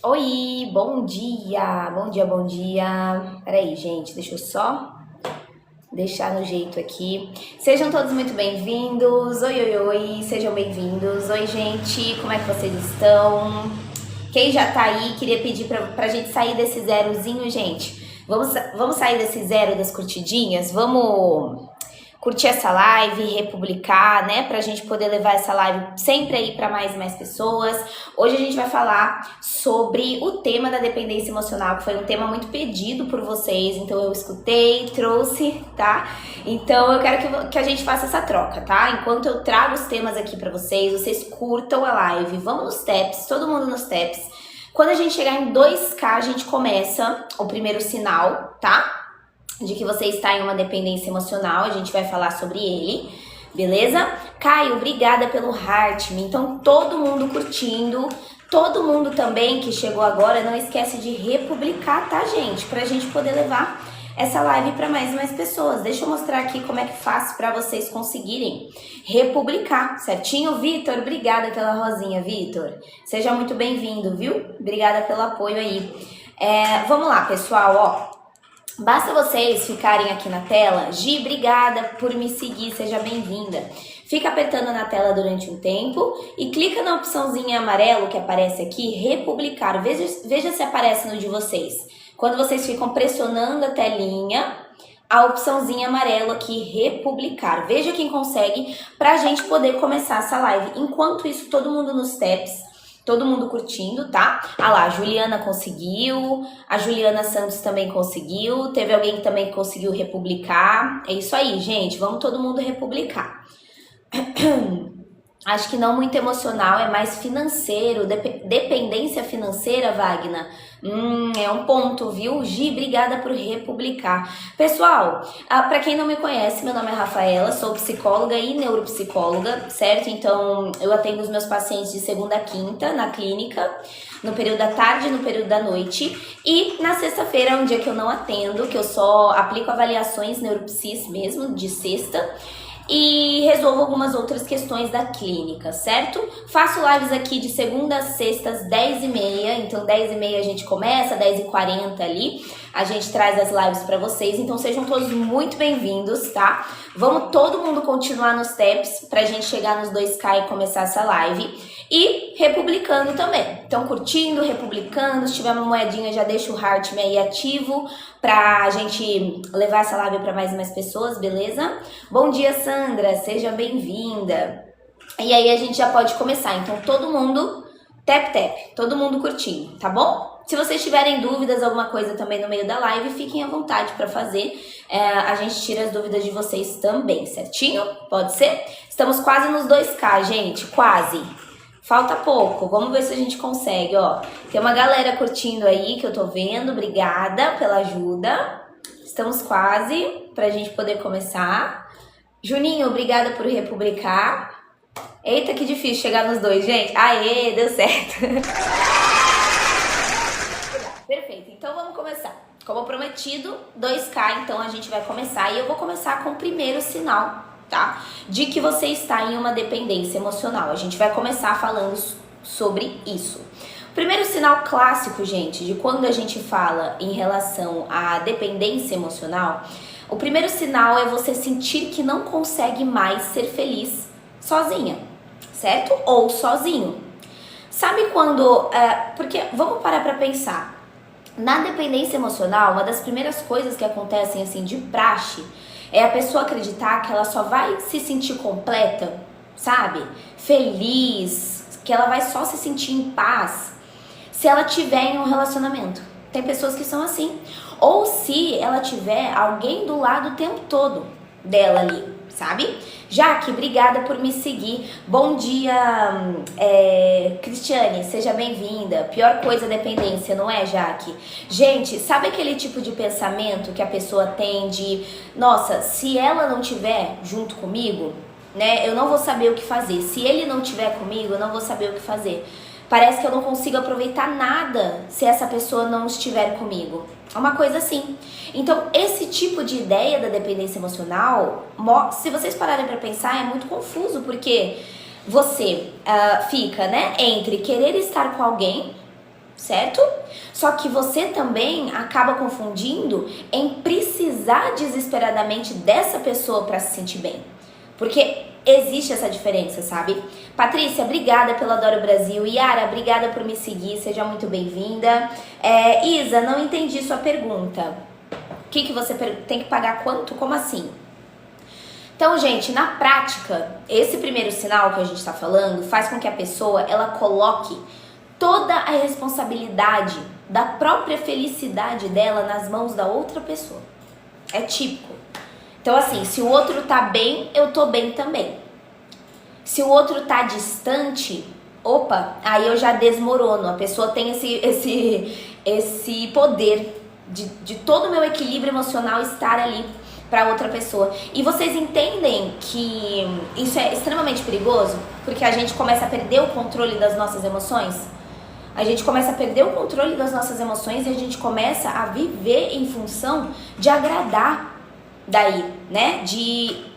Oi, bom dia, bom dia, bom dia. Peraí, gente, deixa eu só deixar no jeito aqui. Sejam todos muito bem-vindos. Oi, oi, oi, sejam bem-vindos. Oi, gente, como é que vocês estão? Quem já tá aí, queria pedir pra gente sair desse zerozinho, gente. Vamos sair desse zero das curtidinhas? Vamos curtir essa live, republicar, né? Pra gente poder levar essa live sempre aí para mais e mais pessoas. Hoje a gente vai falar sobre o tema da dependência emocional, que foi um tema muito pedido por vocês, então eu escutei, trouxe, tá? Então eu quero que a gente faça essa troca, tá? Enquanto eu trago os temas aqui para vocês curtam a live, vamos nos taps, todo mundo nos taps. Quando a gente chegar em 2K, a gente começa o primeiro sinal, tá? De que você está em uma dependência emocional, a gente vai falar sobre ele, beleza? Caio, obrigada pelo heart me. Então, todo mundo curtindo, todo mundo também que chegou agora, não esquece de republicar, tá, gente? Pra gente poder levar essa live para mais e mais pessoas. Deixa eu mostrar aqui como é que faz para vocês conseguirem republicar, certinho? Vitor, obrigada pela rosinha, Vitor. Seja muito bem-vindo, viu? Obrigada pelo apoio aí. Vamos lá, pessoal, ó. Basta vocês ficarem aqui na tela. Gi, obrigada por me seguir, seja bem-vinda. Fica apertando na tela durante um tempo e clica na opçãozinha amarelo que aparece aqui, republicar. Veja se aparece no de vocês. Quando vocês ficam pressionando a telinha, a opçãozinha amarela aqui, republicar. Veja quem consegue pra gente poder começar essa live. Enquanto isso, todo mundo nos taps. Todo mundo curtindo, tá? Ah lá, a Juliana conseguiu, a Juliana Santos também conseguiu, teve alguém que também conseguiu republicar. É isso aí, gente, vamos todo mundo republicar. Acho que não muito emocional, é mais financeiro, dependência financeira, Wagner. É um ponto, viu? Gi, obrigada por republicar. Pessoal, para quem não me conhece, meu nome é Rafaela, sou psicóloga e neuropsicóloga, certo? Então, eu atendo os meus pacientes de segunda a quinta na clínica, no período da tarde e no período da noite. E na sexta-feira é um dia que eu não atendo, que eu só aplico avaliações neuropsis mesmo, de sexta. E resolvo algumas outras questões da clínica, certo? Faço lives aqui de segunda a sexta às 10h30, então 10h30 a gente começa, 10h40 ali, a gente traz as lives para vocês, então sejam todos muito bem-vindos, tá? Vamos todo mundo continuar nos taps pra gente chegar nos 2K e começar essa live. E republicando também. Então, curtindo, republicando. Se tiver uma moedinha, já deixa o heart me aí ativo pra gente levar essa live para mais e mais pessoas, beleza? Bom dia, Sandra. Seja bem-vinda. E aí, a gente já pode começar. Então, todo mundo tap, todo mundo curtindo, tá bom? Se vocês tiverem dúvidas, alguma coisa também no meio da live, fiquem à vontade para fazer. A gente tira as dúvidas de vocês também, certinho? Pode ser? Estamos quase nos 2K, gente. Quase. Falta pouco, vamos ver se a gente consegue, ó. Tem uma galera curtindo aí que eu tô vendo, obrigada pela ajuda. Estamos quase pra gente poder começar. Juninho, obrigada por republicar. Eita, que difícil chegar nos dois, gente. Aê, deu certo. Perfeito, então vamos começar. Como prometido, 2K, então a gente vai começar. E eu vou começar com o primeiro sinal, tá? De que você está em uma dependência emocional. A gente vai começar falando sobre isso. O primeiro sinal clássico, gente, de quando a gente fala em relação à dependência emocional, o primeiro sinal é você sentir que não consegue mais ser feliz sozinha, certo? Ou sozinho. Sabe quando... porque vamos parar pra pensar. Na dependência emocional, uma das primeiras coisas que acontecem assim de praxe é a pessoa acreditar que ela só vai se sentir completa, sabe? Feliz, que ela vai só se sentir em paz se ela tiver em um relacionamento. Tem pessoas que são assim. Ou se ela tiver alguém do lado o tempo todo dela ali, sabe? Jaque, obrigada por me seguir. Bom dia, Cristiane, seja bem-vinda. Pior coisa é dependência, não é, Jaque? Gente, sabe aquele tipo de pensamento que a pessoa tem de, nossa, se ela não tiver junto comigo, né, eu não vou saber o que fazer. Se ele não tiver comigo, eu não vou saber o que fazer. Parece que eu não consigo aproveitar nada se essa pessoa não estiver comigo. É uma coisa assim. Então, esse tipo de ideia da dependência emocional, se vocês pararem para pensar, é muito confuso, porque você fica, né, entre querer estar com alguém certo? Só que você também acaba confundindo em precisar desesperadamente dessa pessoa para se sentir bem. Porque existe essa diferença, sabe? Patrícia, obrigada pelo Adoro Brasil. Yara, obrigada por me seguir, seja muito bem-vinda. Isa, não entendi sua pergunta. O que você tem que pagar quanto? Como assim? Então, gente, na prática, esse primeiro sinal que a gente está falando faz com que a pessoa, ela coloque toda a responsabilidade da própria felicidade dela nas mãos da outra pessoa. É típico. Então, assim, se o outro tá bem, eu tô bem também. Se o outro tá distante, opa, aí eu já desmorono. A pessoa tem esse poder de todo o meu equilíbrio emocional estar ali para outra pessoa. E vocês entendem que isso é extremamente perigoso? Porque a gente começa a perder o controle das nossas emoções. A gente começa a perder o controle das nossas emoções e a gente começa a viver em função de agradar daí, né?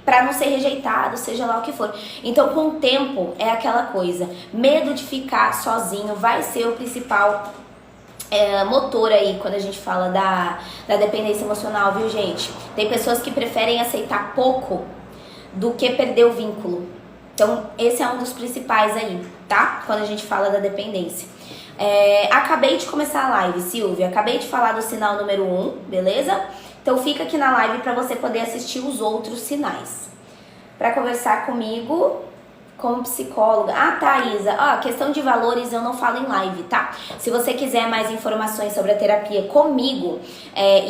Pra não ser rejeitado, seja lá o que for. Então, com o tempo, é aquela coisa. Medo de ficar sozinho vai ser o principal motor aí, quando a gente fala da dependência emocional, viu, gente? Tem pessoas que preferem aceitar pouco do que perder o vínculo. Então, esse é um dos principais aí, tá? Quando a gente fala da dependência. Acabei de começar a live, Silvia. Acabei de falar do sinal número 1, beleza? Então fica aqui na live para você poder assistir os outros sinais. Para conversar comigo como psicóloga. Ah, tá, Isa. Questão de valores eu não falo em live, tá? Se você quiser mais informações sobre a terapia comigo,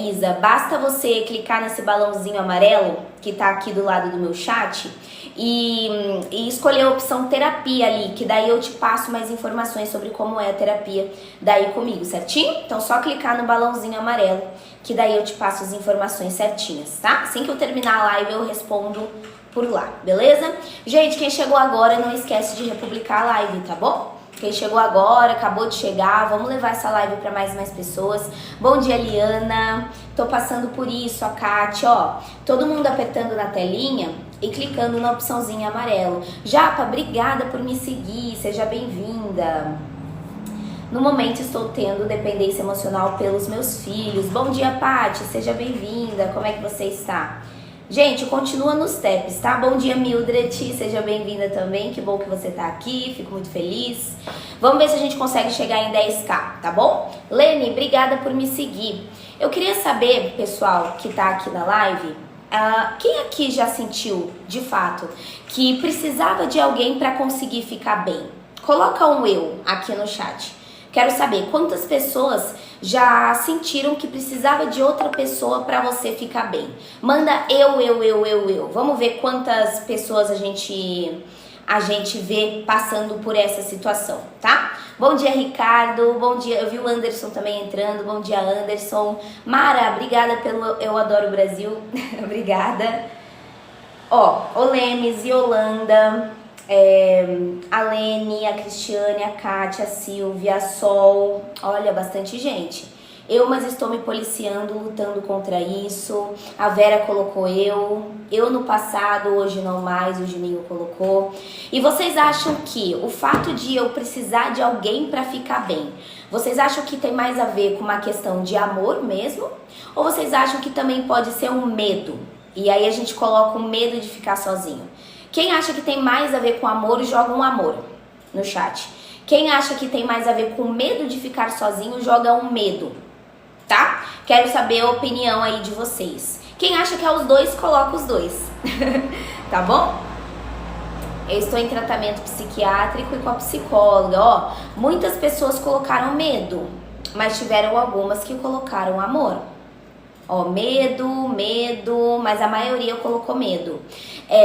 Isa, basta você clicar nesse balãozinho amarelo que tá aqui do lado do meu chat e escolher a opção terapia ali, que daí eu te passo mais informações sobre como é a terapia daí comigo, certinho? Então só clicar no balãozinho amarelo, que daí eu te passo as informações certinhas, tá? Assim que eu terminar a live eu respondo por lá, beleza? Gente, quem chegou agora não esquece de republicar a live, tá bom? Quem chegou agora, acabou de chegar, vamos levar essa live para mais e mais pessoas. Bom dia, Liana. Tô passando por isso, a Kátia, ó. Todo mundo apertando na telinha e clicando na opçãozinha amarelo. Japa, obrigada por me seguir, seja bem-vinda. No momento estou tendo dependência emocional pelos meus filhos. Bom dia, Paty, seja bem-vinda. Como é que você está? Gente, continua nos taps, tá? Bom dia, Mildred, seja bem-vinda também. Que bom que você tá aqui, fico muito feliz. Vamos ver se a gente consegue chegar em 10k, tá bom? Lene, obrigada por me seguir. Eu queria saber, pessoal que tá aqui na live, quem aqui já sentiu, de fato, que precisava de alguém para conseguir ficar bem? Coloca um eu aqui no chat. Quero saber quantas pessoas já sentiram que precisava de outra pessoa para você ficar bem. Manda eu. Vamos ver quantas pessoas a gente vê passando por essa situação, tá? Bom dia, Ricardo. Bom dia. Eu vi o Anderson também entrando. Bom dia, Anderson. Mara, obrigada pelo Eu Adoro Brasil. Obrigada. O Lemes, Yolanda, a Lene, a Cristiane, a Kátia, a Silvia, a Sol. Olha, bastante gente. Mas estou me policiando, lutando contra isso. A Vera colocou eu no passado, hoje não mais, o Juninho colocou. E vocês acham que o fato de eu precisar de alguém para ficar bem, vocês acham que tem mais a ver com uma questão de amor mesmo? Ou vocês acham que também pode ser um medo? E aí a gente coloca um medo de ficar sozinho. Quem acha que tem mais a ver com amor, joga um amor no chat. Quem acha que tem mais a ver com medo de ficar sozinho, joga um medo, tá? Quero saber a opinião aí de vocês. Quem acha que é os dois, coloca os dois, tá bom? Eu estou em tratamento psiquiátrico e com a psicóloga, muitas pessoas colocaram medo, mas tiveram algumas que colocaram amor. Medo, mas a maioria colocou medo.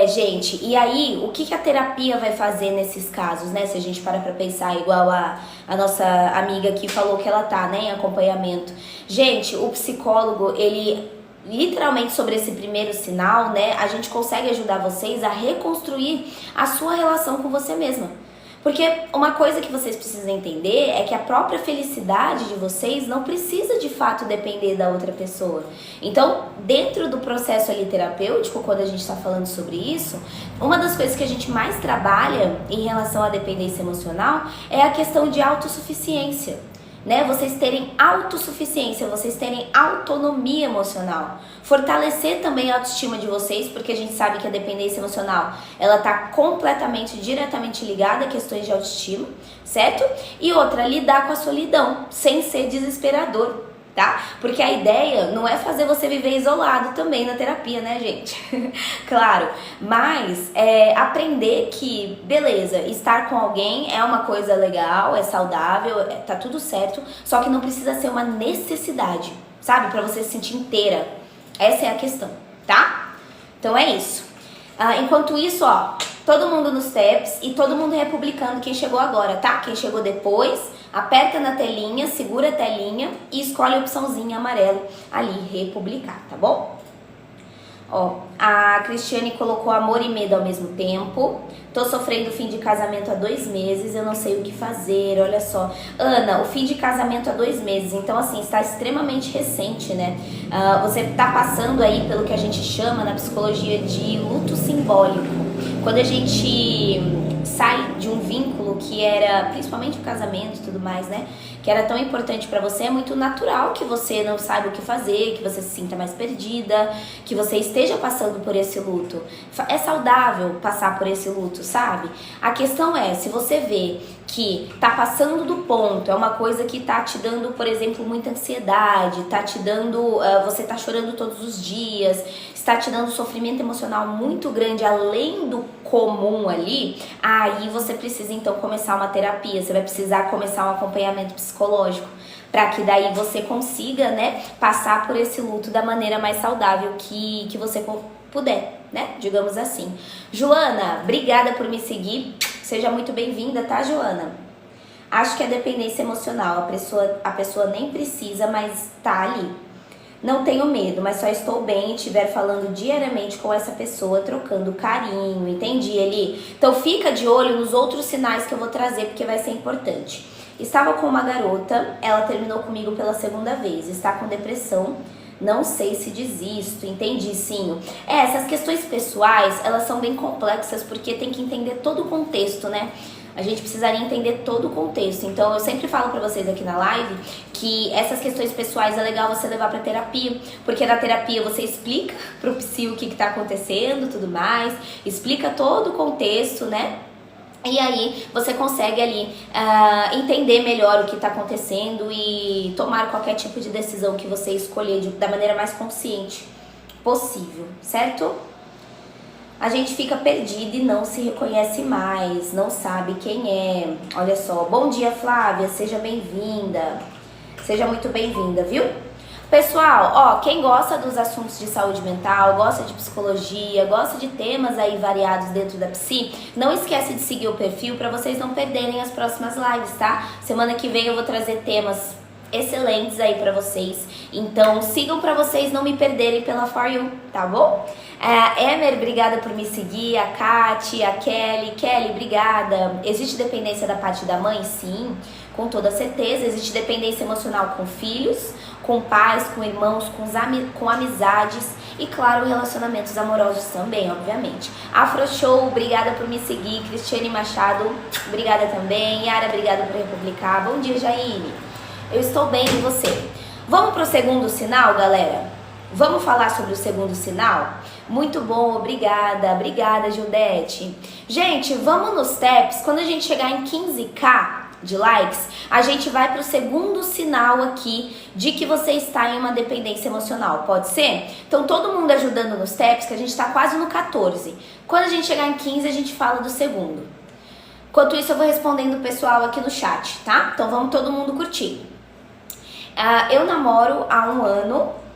Gente, e aí, o que a terapia vai fazer nesses casos, né? Se a gente para pra pensar, igual a nossa amiga aqui falou que ela tá, né, em acompanhamento. Gente, o psicólogo, ele, literalmente sobre esse primeiro sinal, né, a gente consegue ajudar vocês a reconstruir a sua relação com você mesma. Porque uma coisa que vocês precisam entender é que a própria felicidade de vocês não precisa de fato depender da outra pessoa. Então, dentro do processo ali terapêutico, quando a gente está falando sobre isso, uma das coisas que a gente mais trabalha em relação à dependência emocional é a questão de autossuficiência. né? Vocês terem autossuficiência, vocês terem autonomia emocional. Fortalecer também a autoestima de vocês, porque a gente sabe que a dependência emocional, ela tá completamente, diretamente ligada a questões de autoestima, certo? E outra, lidar com a solidão, sem ser desesperador, tá? Porque a ideia não é fazer você viver isolado também na terapia, né, gente? Claro, mas aprender que, beleza, estar com alguém é uma coisa legal, é saudável, tá tudo certo, só que não precisa ser uma necessidade, sabe? Pra você se sentir inteira. Essa é a questão, tá? Então é isso. Enquanto isso, ó, todo mundo nos tabs e todo mundo republicando quem chegou agora, tá? Quem chegou depois, aperta na telinha, segura a telinha e escolhe a opçãozinha amarelo ali, republicar, tá bom? Ó, a Cristiane colocou amor e medo ao mesmo tempo. Tô sofrendo fim de casamento há 2 meses, eu não sei o que fazer, olha só. Ana, o fim de casamento há 2 meses, então assim, está extremamente recente, né? Você tá passando aí pelo que a gente chama na psicologia de luto simbólico. Quando a gente sai de um vínculo que era, principalmente o casamento e tudo mais, né? Que era tão importante pra você, é muito natural que você não saiba o que fazer, que você se sinta mais perdida, que você esteja passando por esse luto. É saudável passar por esse luto, sabe? A questão é, se você vê que tá passando do ponto, é uma coisa que tá te dando, por exemplo, muita ansiedade, tá te dando, você tá chorando todos os dias, está te dando sofrimento emocional muito grande, além do comum ali, aí você precisa então começar uma terapia, você vai precisar começar um acompanhamento psicológico, para que daí você consiga, né, passar por esse luto da maneira mais saudável que você puder, né, digamos assim. Joana, obrigada por me seguir, seja muito bem-vinda, tá, Joana? Acho que é dependência emocional, a pessoa nem precisa, mas tá ali. Não tenho medo, mas só estou bem e estiver falando diariamente com essa pessoa, trocando carinho, entendi, Eli? Então fica de olho nos outros sinais que eu vou trazer, porque vai ser importante. Estava com uma garota, ela terminou comigo pela 2ª vez, está com depressão, não sei se desisto, entendi, sim. Essas questões pessoais, elas são bem complexas, porque tem que entender todo o contexto, né? A gente precisaria entender todo o contexto. Então, eu sempre falo pra vocês aqui na live que essas questões pessoais é legal você levar pra terapia, porque na terapia você explica pro psi o que tá acontecendo, tudo mais, explica todo o contexto, né? E aí você consegue ali entender melhor o que está acontecendo e tomar qualquer tipo de decisão que você escolher da maneira mais consciente possível, certo? A gente fica perdido e não se reconhece mais, não sabe quem é. Olha só, bom dia, Flávia, seja bem-vinda. Seja muito bem-vinda, viu? Pessoal, ó, quem gosta dos assuntos de saúde mental, gosta de psicologia, gosta de temas aí variados dentro da psi, não esquece de seguir o perfil para vocês não perderem as próximas lives, tá? Semana que vem eu vou trazer temas excelentes aí pra vocês, então sigam pra vocês não me perderem pela For You, tá bom? Emer, obrigada por me seguir, a Kati, a Kelly, obrigada. Existe dependência da parte da mãe? Sim, com toda certeza. Existe dependência emocional com filhos, com pais, com irmãos, com amizades e, claro, relacionamentos amorosos também, obviamente. Afro Show, obrigada por me seguir. Cristiane Machado, obrigada também. Yara, obrigada por republicar. Bom dia, Jaine. Eu estou bem, e você? Vamos pro segundo sinal, galera? Vamos falar sobre o segundo sinal? Muito bom, obrigada, Judete. Gente, vamos nos taps. Quando a gente chegar em 15k de likes, a gente vai pro segundo sinal aqui de que você está em uma dependência emocional, pode ser? Então todo mundo ajudando nos taps, que a gente tá quase no 14. Quando a gente chegar em 15, a gente fala do segundo. Enquanto isso, eu vou respondendo o pessoal aqui no chat, tá? Então vamos todo mundo curtir. Eu namoro há 1 ano.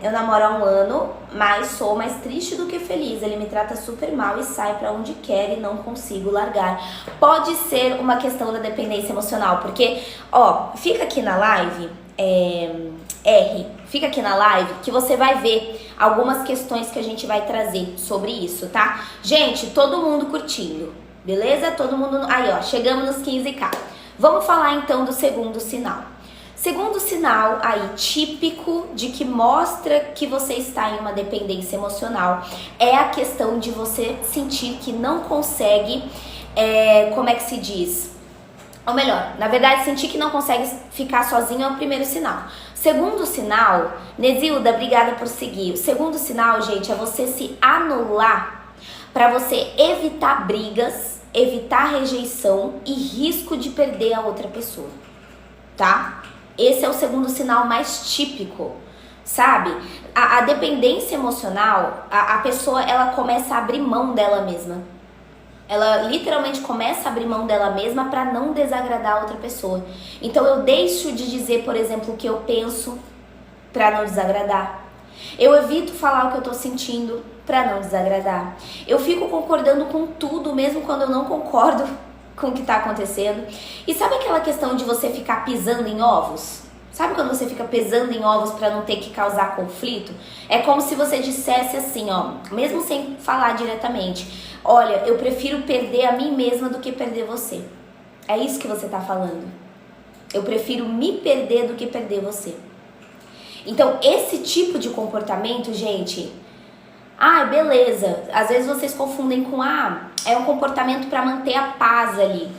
Eu namoro há 1 ano, mas sou mais triste do que feliz. Ele me trata super mal e sai pra onde quer e não consigo largar. Pode ser uma questão da dependência emocional, porque, ó, fica aqui na live, fica aqui na live que você vai ver algumas questões que a gente vai trazer sobre isso, tá? Gente, todo mundo curtindo, beleza? Todo mundo, aí ó, chegamos nos 15k. Vamos falar então do segundo sinal. Segundo sinal aí típico de que mostra que você está em uma dependência emocional é a questão de você sentir que não consegue, como é que se diz? Ou melhor, na verdade, sentir que não consegue ficar sozinho é o primeiro sinal. Segundo sinal, Nesilda, obrigada por seguir. O segundo sinal, gente, é você se anular para você evitar brigas, evitar rejeição e risco de perder a outra pessoa, tá? Esse é o segundo sinal mais típico, sabe? A dependência emocional, a pessoa, ela começa a abrir mão dela mesma. Ela literalmente começa a abrir mão dela mesma para não desagradar a outra pessoa. Então eu deixo de dizer, por exemplo, o que eu penso para não desagradar. Eu evito falar o que eu tô sentindo para não desagradar. Eu fico concordando com tudo, mesmo quando eu não concordo com o que tá acontecendo. E sabe aquela questão de você ficar pisando em ovos? Sabe quando você fica pesando em ovos para não ter que causar conflito? É como se você dissesse assim, ó, mesmo sem falar diretamente: olha, eu prefiro perder a mim mesma do que perder você. É isso que você tá falando. Eu prefiro me perder do que perder você. Então, esse tipo de comportamento, gente, beleza. Às vezes vocês confundem com, é um comportamento para manter a paz ali.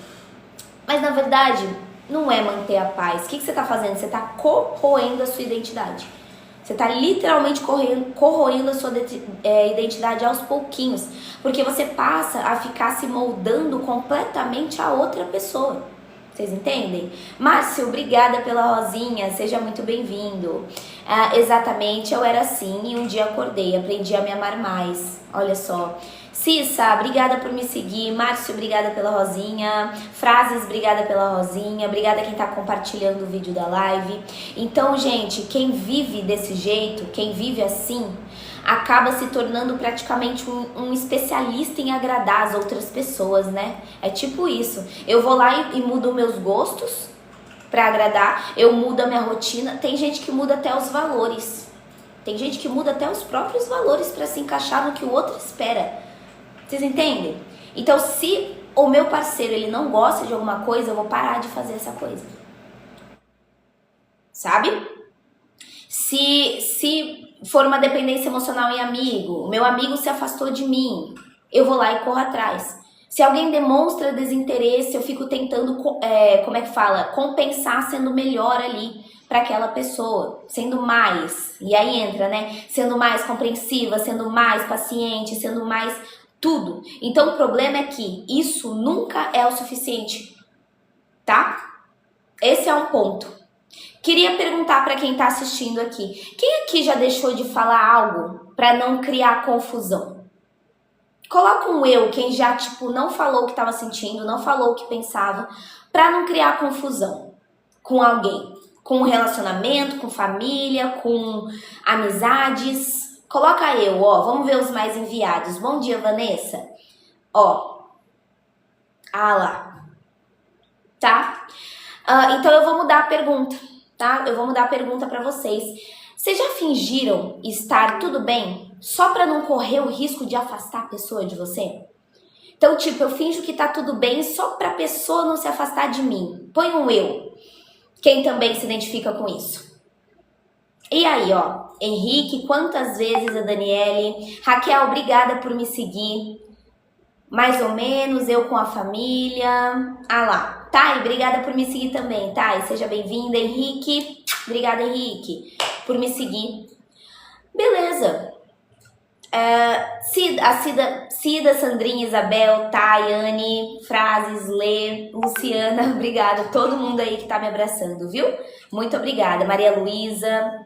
Mas, na verdade, não é manter a paz. O que você está fazendo? Você está corroendo a sua identidade. Você está literalmente corroendo a sua identidade aos pouquinhos. Porque você passa a ficar se moldando completamente a outra pessoa. Vocês entendem? Márcio, obrigada pela rosinha, seja muito bem-vindo. Exatamente, eu era assim e um dia acordei, aprendi a me amar mais. Olha só. Cissa, obrigada por me seguir. Márcio, obrigada pela rosinha. Frases, obrigada pela rosinha. Obrigada quem tá compartilhando o vídeo da live. Então, gente, quem vive desse jeito, quem vive assim, acaba se tornando praticamente um especialista em agradar as outras pessoas, né? É tipo isso. Eu vou lá e mudo meus gostos pra agradar, eu mudo a minha rotina. Tem gente que muda até os valores. Tem gente que muda até os próprios valores pra se encaixar no que o outro espera. Vocês entendem? Então, se o meu parceiro ele não gosta de alguma coisa, eu vou parar de fazer essa coisa. Sabe? Se for uma dependência emocional em amigo, o meu amigo se afastou de mim, eu vou lá e corro atrás. Se alguém demonstra desinteresse, eu fico tentando, compensar sendo melhor ali para aquela pessoa, sendo mais, e aí entra, né? Sendo mais compreensiva, sendo mais paciente, sendo mais tudo. Então o problema é que isso nunca é o suficiente, tá? Esse é um ponto. Queria perguntar para quem tá assistindo aqui, quem aqui já deixou de falar algo para não criar confusão? Coloca um eu, quem já não falou o que estava sentindo, não falou o que pensava, para não criar confusão com alguém, com um relacionamento, com família, com amizades. Coloca eu, ó, vamos ver os mais enviados. Bom dia, Vanessa. Ó, lá, tá? Então eu vou mudar a pergunta, tá? Eu vou mudar a pergunta para vocês. Vocês já fingiram estar tudo bem só para não correr o risco de afastar a pessoa de você? Então, eu finjo que tá tudo bem só pra pessoa não se afastar de mim. Põe um eu. Quem também se identifica com isso? E aí, ó, Henrique, quantas vezes a Daniele? Raquel, obrigada por me seguir. Mais ou menos, eu com a família. Lá. Thay, obrigada por me seguir também. Thay, seja bem-vinda. Henrique, obrigada, Henrique, por me seguir. Beleza. Cida, Sandrinha, Isabel, Tayane, Frases, Lê, Luciana, obrigada. Todo mundo aí que tá me abraçando, viu? Muito obrigada. Maria Luísa.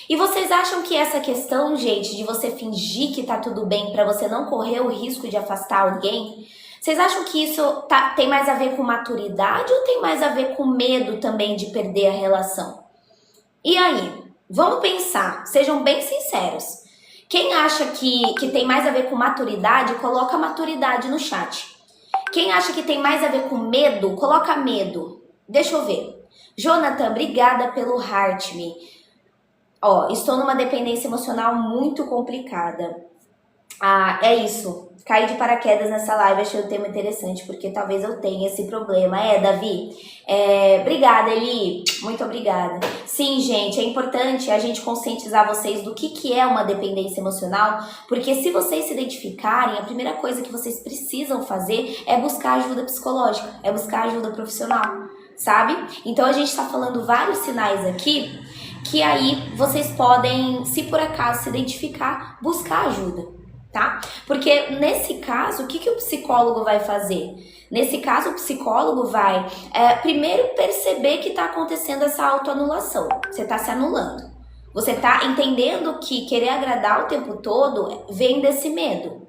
E vocês acham que essa questão, gente, de você fingir que tá tudo bem pra você não correr o risco de afastar alguém, vocês acham que isso tem mais a ver com maturidade ou tem mais a ver com medo também de perder a relação? E aí? Vamos pensar, sejam bem sinceros. Quem acha que tem mais a ver com maturidade, coloca maturidade no chat. Quem acha que tem mais a ver com medo, coloca medo. Deixa eu ver. Jonathan, obrigada pelo Heart Me. Ó, estou numa dependência emocional muito complicada. É isso. Caí de paraquedas nessa live, achei o tema interessante, porque talvez eu tenha esse problema. Davi? Obrigada, Eli. Muito obrigada. Sim, gente, é importante a gente conscientizar vocês do que é uma dependência emocional, porque se vocês se identificarem, a primeira coisa que vocês precisam fazer é buscar ajuda psicológica, é buscar ajuda profissional. sabe? Então a gente tá falando vários sinais aqui que aí vocês podem, se por acaso se identificar, buscar ajuda, tá? Porque nesse caso, o que o psicólogo vai fazer? Nesse caso, o psicólogo vai primeiro perceber que tá acontecendo essa autoanulação. Você tá se anulando. Você tá entendendo que querer agradar o tempo todo vem desse medo.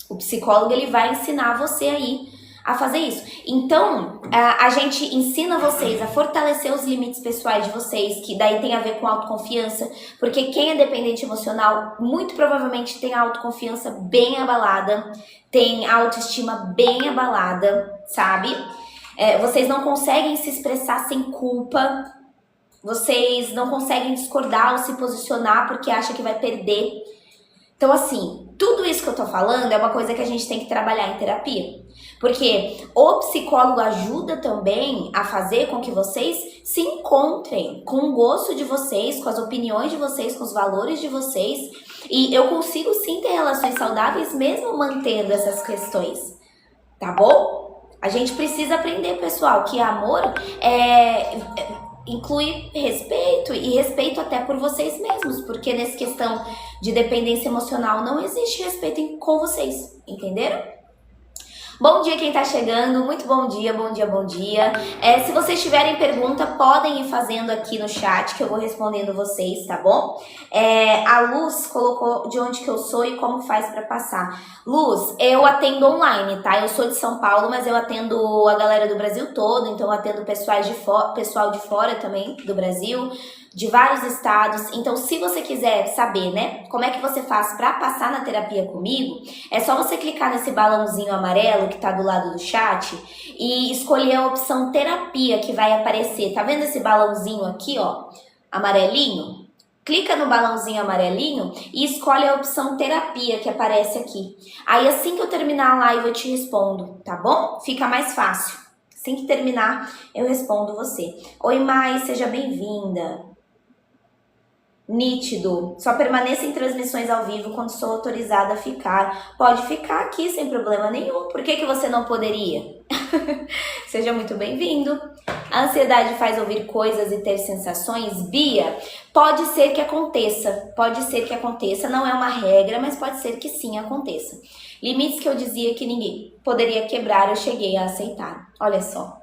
O psicólogo, ele vai ensinar você aí a fazer isso. Então, a gente ensina vocês a fortalecer os limites pessoais de vocês, que daí tem a ver com autoconfiança, porque quem é dependente emocional, muito provavelmente tem a autoconfiança bem abalada, tem a autoestima bem abalada, sabe? Vocês não conseguem se expressar sem culpa, vocês não conseguem discordar ou se posicionar porque acham que vai perder. Então, assim, tudo isso que eu tô falando é uma coisa que a gente tem que trabalhar em terapia. Porque o psicólogo ajuda também a fazer com que vocês se encontrem com o gosto de vocês, com as opiniões de vocês, com os valores de vocês. E eu consigo sim ter relações saudáveis mesmo mantendo essas questões, tá bom? A gente precisa aprender, pessoal, que amor inclui respeito, e respeito até por vocês mesmos, porque nessa questão de dependência emocional não existe respeito com vocês, entenderam? Bom dia quem tá chegando, muito bom dia, bom dia, bom dia. Se vocês tiverem pergunta, podem ir fazendo aqui no chat que eu vou respondendo vocês, tá bom? A Luz colocou de onde que eu sou e como faz pra passar. Luz, eu atendo online, tá? Eu sou de São Paulo, mas eu atendo a galera do Brasil todo, então eu atendo pessoal de fora também do Brasil, de vários estados. Então, se você quiser saber, né, como é que você faz pra passar na terapia comigo, é só você clicar nesse balãozinho amarelo que tá do lado do chat e escolher a opção terapia que vai aparecer. Tá vendo esse balãozinho aqui, ó, amarelinho? Clica no balãozinho amarelinho e escolhe a opção terapia que aparece aqui. Aí, assim que eu terminar a live, eu te respondo, tá bom? Fica mais fácil. Assim que terminar, eu respondo você. Oi, Mai, seja bem-vinda. Nítido. Só permaneça em transmissões ao vivo quando sou autorizada a ficar. Pode ficar aqui sem problema nenhum. Por que você não poderia? Seja muito bem-vindo. A ansiedade faz ouvir coisas e ter sensações? Bia, pode ser que aconteça. Pode ser que aconteça. Não é uma regra, mas pode ser que sim aconteça. Limites que eu dizia que ninguém poderia quebrar, eu cheguei a aceitar. Olha só.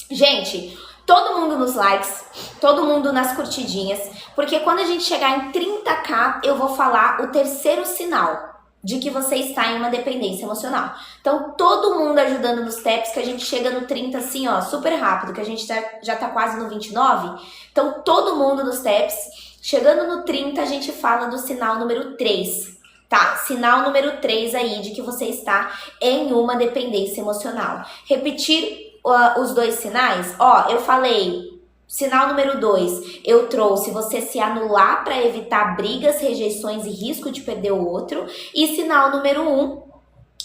Gente, todo mundo nos likes, todo mundo nas curtidinhas, porque quando a gente chegar em 30k, eu vou falar o terceiro sinal de que você está em uma dependência emocional. Então, todo mundo ajudando nos taps, que a gente chega no 30 assim, ó, super rápido, que a gente já tá quase no 29. Então, todo mundo nos taps, chegando no 30, a gente fala do sinal número 3. Tá, sinal número 3 aí de que você está em uma dependência emocional. Repetir os dois sinais, ó, eu falei, sinal número 2, eu trouxe você se anular para evitar brigas, rejeições e risco de perder o outro. E sinal número 1,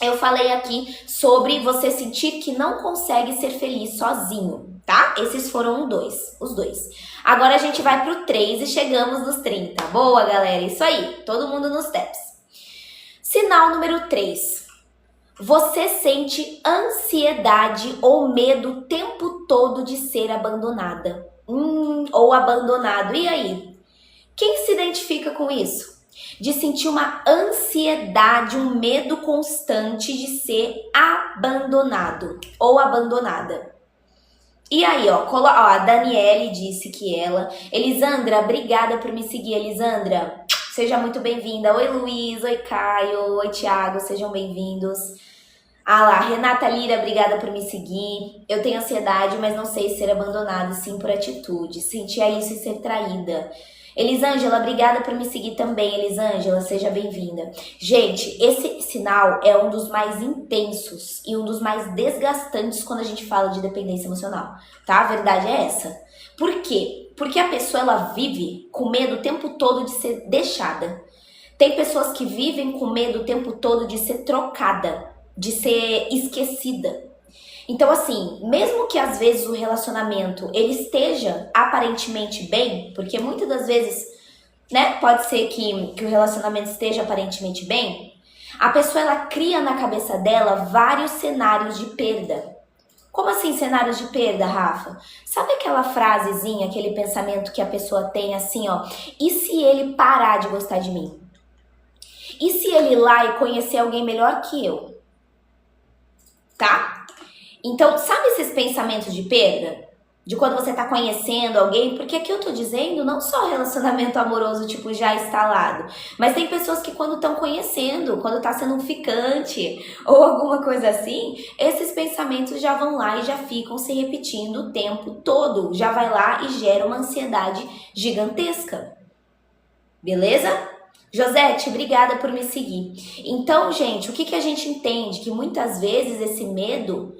eu falei aqui sobre você sentir que não consegue ser feliz sozinho, tá? Esses foram os dois. Agora a gente vai pro 3 e chegamos nos 30. Boa, galera, isso aí, todo mundo nos taps. Sinal número 3. Você sente ansiedade ou medo o tempo todo de ser abandonada. Ou abandonado. E aí? Quem se identifica com isso? De sentir uma ansiedade, um medo constante de ser abandonado ou abandonada. E aí, ó, a Daniele disse que ela... Elisandra, obrigada por me seguir, Elisandra. Seja muito bem-vinda. Oi, Luiz. Oi, Caio. Oi, Thiago. Sejam bem-vindos. Ah lá, Renata Lira, obrigada por me seguir. Eu tenho ansiedade, mas não sei ser abandonada, sim por atitude. Sentia isso e ser traída. Elisângela, obrigada por me seguir também, Elisângela. Seja bem-vinda. Gente, esse sinal é um dos mais intensos e um dos mais desgastantes quando a gente fala de dependência emocional, tá? A verdade é essa. Por quê? Porque a pessoa, ela vive com medo o tempo todo de ser deixada. Tem pessoas que vivem com medo o tempo todo de ser trocada, de ser esquecida. Então, assim, mesmo que às vezes o relacionamento ele esteja aparentemente bem, porque muitas das vezes, né, pode ser que o relacionamento esteja aparentemente bem, a pessoa ela cria na cabeça dela vários cenários de perda. Como assim cenários de perda, Rafa? Sabe aquela frasezinha, aquele pensamento que a pessoa tem assim, ó? E se ele parar de gostar de mim? E se ele ir lá e conhecer alguém melhor que eu? Tá? Então, sabe esses pensamentos de perda? De quando você tá conhecendo alguém, porque aqui eu tô dizendo não só relacionamento amoroso, tipo, já instalado, mas tem pessoas que quando estão conhecendo, quando tá sendo um ficante ou alguma coisa assim, esses pensamentos já vão lá e já ficam se repetindo o tempo todo, já vai lá e gera uma ansiedade gigantesca. Beleza? Josete, obrigada por me seguir. Então, gente, o que a gente entende? Que muitas vezes esse medo,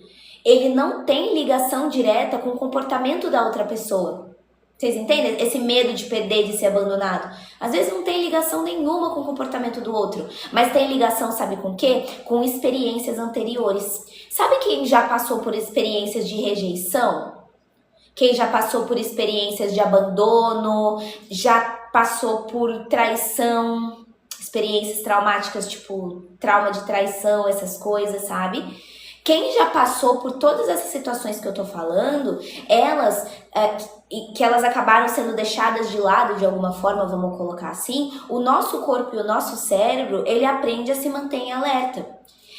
ele não tem ligação direta com o comportamento da outra pessoa. Vocês entendem? Esse medo de perder, de ser abandonado. Às vezes não tem ligação nenhuma com o comportamento do outro. Mas tem ligação, sabe com o quê? Com experiências anteriores. Sabe quem já passou por experiências de rejeição? Quem já passou por experiências de abandono? Já passou por traição? Experiências traumáticas, tipo trauma de traição, essas coisas, sabe? Quem já passou por todas essas situações que eu tô falando, que elas acabaram sendo deixadas de lado de alguma forma, vamos colocar assim, o nosso corpo e o nosso cérebro, ele aprende a se manter em alerta.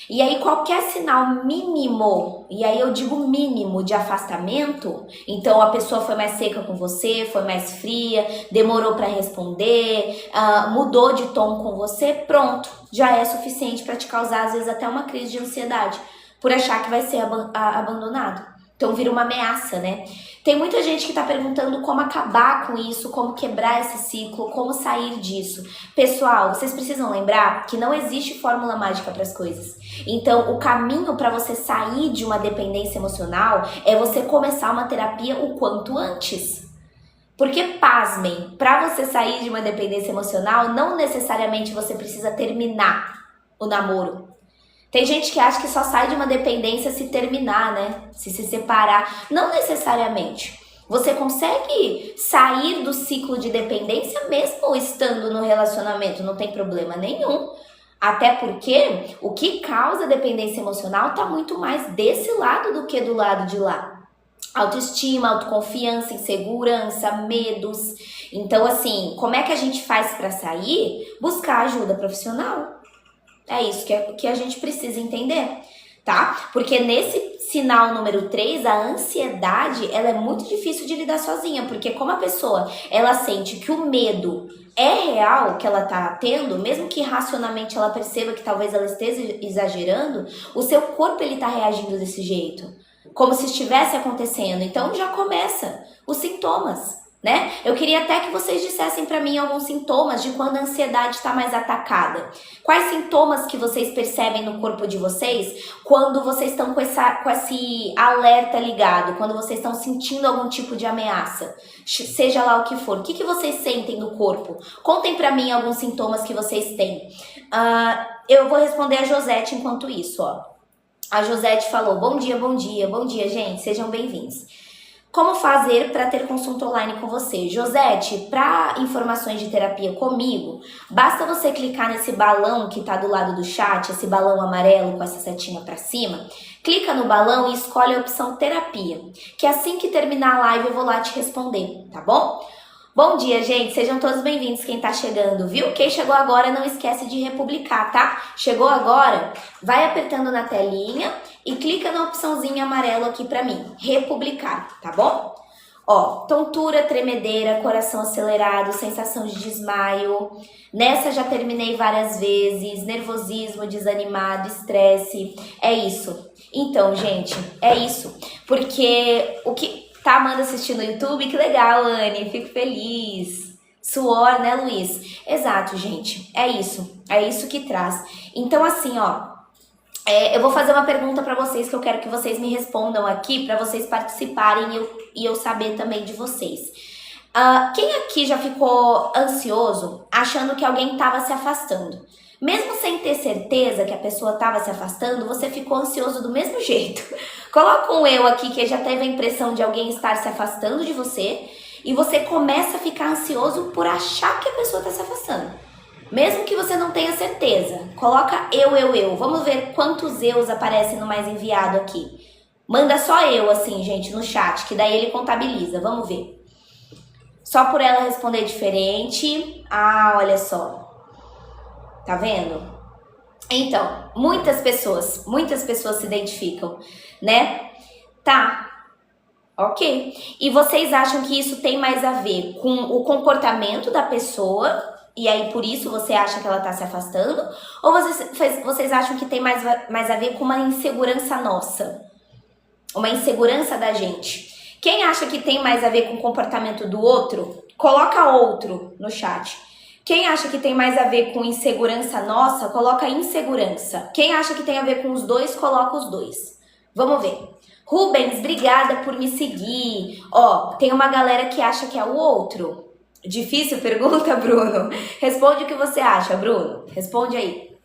E aí qualquer sinal mínimo, e aí eu digo mínimo de afastamento, então a pessoa foi mais seca com você, foi mais fria, demorou para responder, mudou de tom com você, pronto, já é suficiente para te causar às vezes até uma crise de ansiedade, por achar que vai ser abandonado. Então vira uma ameaça, né? Tem muita gente que tá perguntando como acabar com isso, como quebrar esse ciclo, como sair disso. Pessoal, vocês precisam lembrar que não existe fórmula mágica para as coisas. Então, o caminho para você sair de uma dependência emocional é você começar uma terapia o quanto antes. Porque, pasmem, para você sair de uma dependência emocional, não necessariamente você precisa terminar o namoro. Tem gente que acha que só sai de uma dependência se terminar, né? Se separar. Não necessariamente. Você consegue sair do ciclo de dependência mesmo estando no relacionamento, não tem problema nenhum. Até porque o que causa dependência emocional tá muito mais desse lado do que do lado de lá. Autoestima, autoconfiança, insegurança, medos. Então, assim, como é que a gente faz para sair? Buscar ajuda profissional. É isso que a gente precisa entender, tá? Porque nesse sinal número 3, a ansiedade, ela é muito difícil de lidar sozinha, porque como a pessoa, ela sente que o medo é real que ela tá tendo, mesmo que racionalmente ela perceba que talvez ela esteja exagerando, o seu corpo, ele tá reagindo desse jeito, como se estivesse acontecendo. Então já começa os sintomas, né? Eu queria até que vocês dissessem para mim alguns sintomas de quando a ansiedade está mais atacada. Quais sintomas que vocês percebem no corpo de vocês quando vocês estão com esse alerta ligado, quando vocês estão sentindo algum tipo de ameaça, seja lá o que for. O que vocês sentem no corpo? Contem para mim alguns sintomas que vocês têm. Eu vou responder a Josete enquanto isso, ó. A Josete falou, bom dia, gente, sejam bem-vindos. Como fazer para ter consulta online com você? Josete, para informações de terapia comigo, basta você clicar nesse balão que está do lado do chat, esse balão amarelo com essa setinha para cima. Clica no balão e escolhe a opção terapia, que assim que terminar a live eu vou lá te responder, tá bom? Bom dia, gente. Sejam todos bem-vindos quem tá chegando, viu? Quem chegou agora não esquece de republicar, tá? Chegou agora? Vai apertando na telinha e clica na opçãozinha amarela aqui pra mim. Republicar, tá bom? Ó, tontura, tremedeira, coração acelerado, sensação de desmaio. Nessa já terminei várias vezes. Nervosismo, desanimado, estresse. É isso. Então, gente, é isso. Porque o que... Tá, Amanda assistindo no YouTube? Que legal, Anne. Fico feliz. Suor, né, Luiz? Exato, gente. É isso. É isso que traz. Então, assim, ó. Eu vou fazer uma pergunta pra vocês que eu quero que vocês me respondam aqui pra vocês participarem e eu saber também de vocês. Quem aqui já ficou ansioso achando que alguém tava se afastando? Mesmo sem ter certeza que a pessoa estava se afastando, você ficou ansioso do mesmo jeito. Coloca um eu aqui que já teve a impressão de alguém estar se afastando de você e você começa a ficar ansioso por achar que a pessoa está se afastando. Mesmo que você não tenha certeza. Coloca eu. Vamos ver quantos eus aparecem no mais enviado aqui. Manda só eu, assim, gente, no chat, que daí ele contabiliza. Vamos ver. Só por ela responder diferente. Ah, olha só. Tá vendo? Então, muitas pessoas se identificam, né? Tá, ok. E vocês acham que isso tem mais a ver com o comportamento da pessoa, e aí por isso você acha que ela tá se afastando? Ou vocês acham que tem mais a ver com uma insegurança nossa? Uma insegurança da gente? Quem acha que tem mais a ver com o comportamento do outro, coloca outro no chat. Quem acha que tem mais a ver com insegurança nossa, coloca insegurança. Quem acha que tem a ver com os dois, coloca os dois. Vamos ver. Rubens, obrigada por me seguir. Ó, tem uma galera que acha que é o outro. Difícil pergunta, Bruno? Responde o que você acha, Bruno. Responde aí.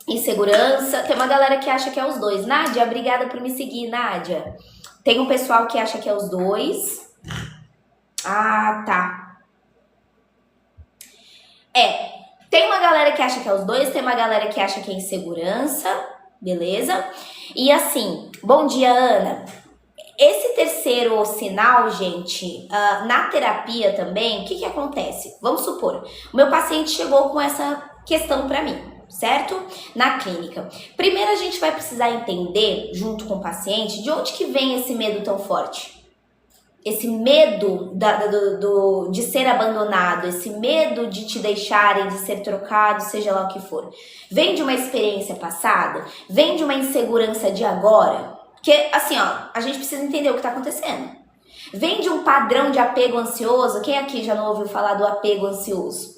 Insegurança. Tem uma galera que acha que é os dois. Nádia, obrigada por me seguir, Nádia. Tem um pessoal que acha que é os dois. Ah, tá. Tem uma galera que acha que é os dois, tem uma galera que acha que é insegurança, beleza? E assim, bom dia, Ana. Esse terceiro sinal, gente, na terapia também, o que acontece? Vamos supor, o meu paciente chegou com essa questão pra mim, certo? Na clínica. Primeiro a gente vai precisar entender, junto com o paciente, de onde que vem esse medo tão forte. Esse medo de ser abandonado, esse medo de te deixarem, de ser trocado, seja lá o que for. Vem de uma experiência passada? Vem de uma insegurança de agora? Porque, assim, ó, a gente precisa entender o que está acontecendo. Vem de um padrão de apego ansioso? Quem aqui já não ouviu falar do apego ansioso?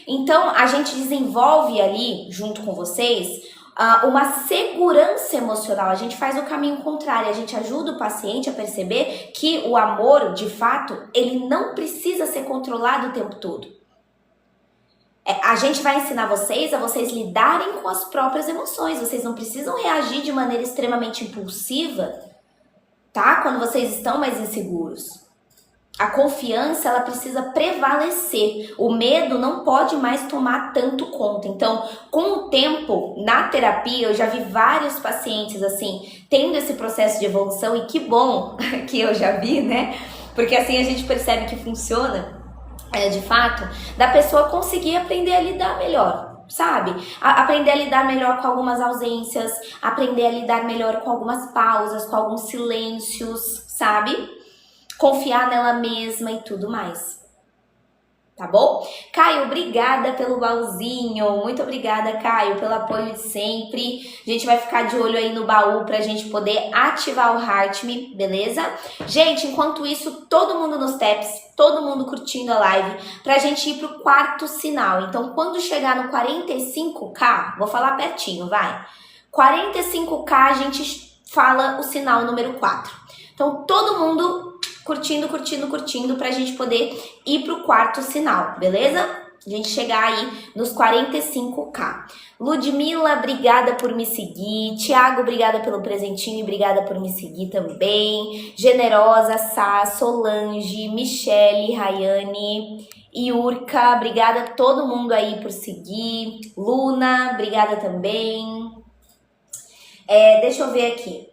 Então, a gente desenvolve ali, junto com vocês, uma segurança emocional. A gente faz o caminho contrário, a gente ajuda o paciente a perceber que o amor, de fato, ele não precisa ser controlado o tempo todo. A gente vai ensinar vocês a vocês lidarem com as próprias emoções. Vocês não precisam reagir de maneira extremamente impulsiva, tá? Quando vocês estão mais inseguros. A confiança, ela precisa prevalecer. O medo não pode mais tomar tanto conta. Então, com o tempo, na terapia, eu já vi vários pacientes, assim, tendo esse processo de evolução. E que bom que eu já vi, né? Porque assim a gente percebe que funciona, de fato, da pessoa conseguir aprender a lidar melhor. Sabe? Aprender a lidar melhor com algumas ausências, aprender a lidar melhor com algumas pausas, com alguns silêncios, sabe? Confiar nela mesma e tudo mais. Tá bom? Caio, obrigada pelo baúzinho. Muito obrigada, Caio, pelo apoio de sempre. A gente vai ficar de olho aí no baú pra gente poder ativar o Heart Me, beleza? Gente, enquanto isso, todo mundo nos taps, todo mundo curtindo a live, pra gente ir pro quarto sinal. Então, quando chegar no 45K, vou falar pertinho, vai. 45K, a gente fala o sinal número 4. Então, todo mundo curtindo pra gente poder ir pro quarto sinal, beleza? A gente chegar aí nos 45K. Ludmila, obrigada por me seguir. Thiago, obrigada pelo presentinho e obrigada por me seguir também. Generosa, Sá, Solange, Michele, Rayane, Iurka, obrigada a todo mundo aí por seguir. Luna, obrigada também. Deixa eu ver aqui.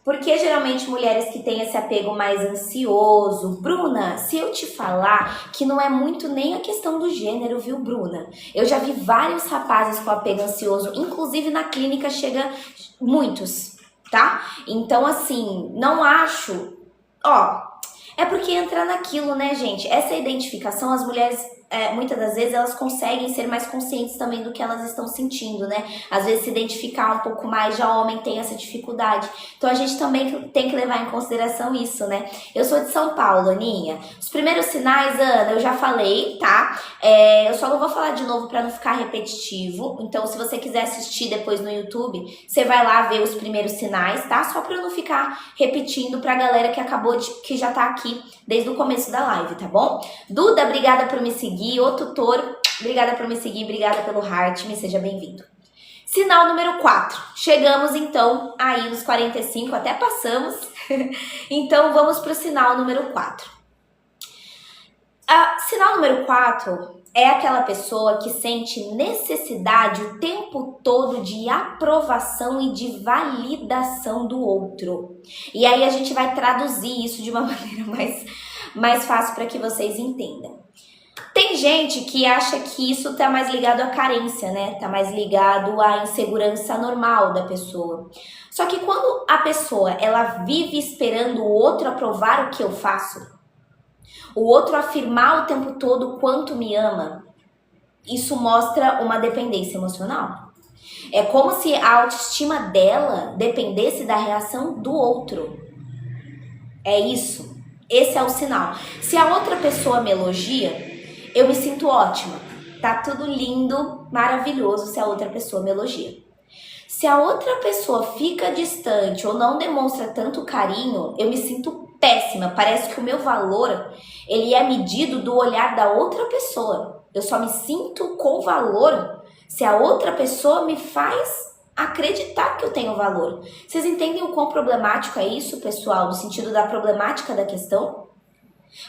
Porque geralmente mulheres que têm esse apego mais ansioso... Bruna, se eu te falar que não é muito nem a questão do gênero, viu, Bruna? Eu já vi vários rapazes com apego ansioso, inclusive na clínica chega muitos, tá? Então, assim, não acho... é porque entra naquilo, né, gente? Essa identificação, as mulheres... muitas das vezes elas conseguem ser mais conscientes também do que elas estão sentindo, né? Às vezes se identificar um pouco mais, já homem tem essa dificuldade. Então a gente também tem que levar em consideração isso, né? Eu sou de São Paulo, Aninha. Os primeiros sinais, Ana, eu já falei, tá? Eu só não vou falar de novo pra não ficar repetitivo. Então se você quiser assistir depois no YouTube, você vai lá ver os primeiros sinais, tá? Só pra eu não ficar repetindo pra galera que que já tá aqui desde o começo da live, tá bom? Duda, obrigada por me seguir. O tutor, obrigada por me seguir, obrigada pelo Heart Me, seja bem-vindo. Sinal número 4. Chegamos então aí nos 45, até passamos. Então vamos para o sinal número 4. Sinal número 4 é aquela pessoa que sente necessidade o tempo todo de aprovação e de validação do outro. E aí a gente vai traduzir isso de uma maneira mais fácil para que vocês entendam. Tem gente que acha que isso tá mais ligado à carência, né? Tá mais ligado à insegurança normal da pessoa. Só que quando a pessoa, ela vive esperando o outro aprovar o que eu faço, o outro afirmar o tempo todo o quanto me ama, isso mostra uma dependência emocional. É como se a autoestima dela dependesse da reação do outro. É isso. Esse é o sinal. Se a outra pessoa me elogia, eu me sinto ótima. Tá tudo lindo, maravilhoso se a outra pessoa me elogia. Se a outra pessoa fica distante ou não demonstra tanto carinho, eu me sinto péssima. Parece que o meu valor, ele é medido do olhar da outra pessoa. Eu só me sinto com valor se a outra pessoa me faz acreditar que eu tenho valor. Vocês entendem o quão problemático é isso, pessoal? No sentido da problemática da questão?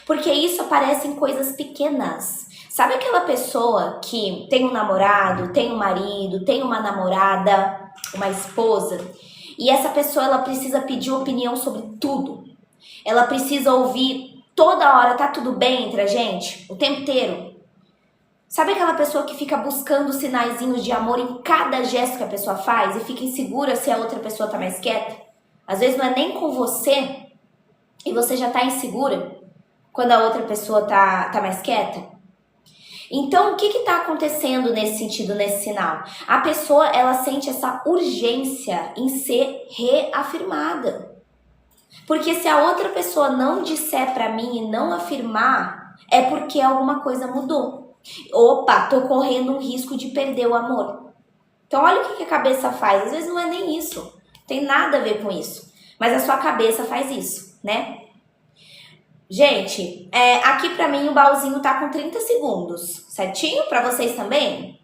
Porque isso aparece em coisas pequenas. Sabe aquela pessoa que tem um namorado, tem um marido, tem uma namorada, uma esposa, e essa pessoa ela precisa pedir opinião sobre tudo. Ela precisa ouvir toda hora, tá tudo bem entre a gente? O tempo inteiro. Sabe aquela pessoa que fica buscando sinaizinhos de amor em cada gesto que a pessoa faz e fica insegura se a outra pessoa tá mais quieta? Às vezes não é nem com você e você já tá insegura quando a outra pessoa tá mais quieta? Então, o que está acontecendo nesse sentido, nesse sinal? A pessoa, ela sente essa urgência em ser reafirmada. Porque se a outra pessoa não disser para mim e não afirmar, é porque alguma coisa mudou. Opa, tô correndo um risco de perder o amor. Então, olha o que a cabeça faz. Às vezes não é nem isso. Não tem nada a ver com isso. Mas a sua cabeça faz isso, né? Gente, aqui pra mim o baúzinho tá com 30 segundos, certinho? Pra vocês também?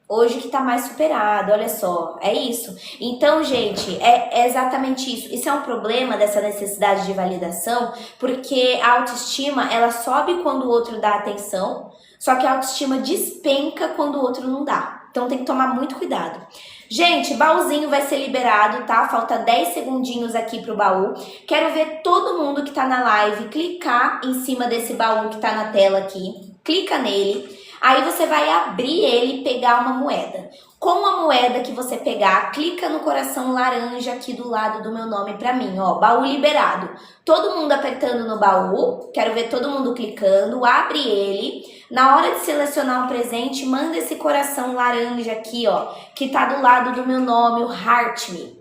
Hoje que tá mais superado, olha só, é isso. Então, gente, é exatamente isso. Isso é um problema dessa necessidade de validação, porque a autoestima, ela sobe quando o outro dá atenção, só que a autoestima despenca quando o outro não dá. Então tem que tomar muito cuidado. Gente, baúzinho vai ser liberado, tá? Falta 10 segundinhos aqui pro baú. Quero ver todo mundo que tá na live clicar em cima desse baú que tá na tela aqui. Clica nele. Aí você vai abrir ele e pegar uma moeda. Com a moeda que você pegar, clica no coração laranja aqui do lado do meu nome pra mim, ó. Baú liberado. Todo mundo apertando no baú. Quero ver todo mundo clicando. Abre ele. Na hora de selecionar um presente, manda esse coração laranja aqui, ó, que tá do lado do meu nome, o Heart Me.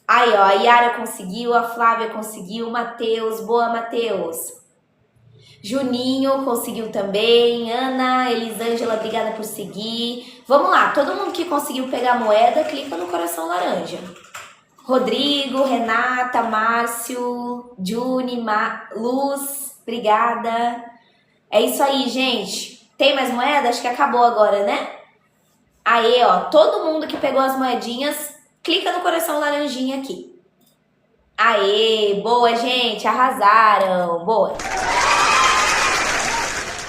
Aí, ó, a Yara conseguiu, a Flávia conseguiu, Matheus, boa, Matheus. Juninho conseguiu também, Ana, Elisângela, obrigada por seguir. Vamos lá, todo mundo que conseguiu pegar a moeda, clica no coração laranja. Rodrigo, Renata, Márcio, Juni, Luz, obrigada. É isso aí, gente. Tem mais moeda? Acho que acabou agora, né? Aí, ó, todo mundo que pegou as moedinhas, clica no coração laranjinha aqui. Aê, boa, gente. Arrasaram. Boa.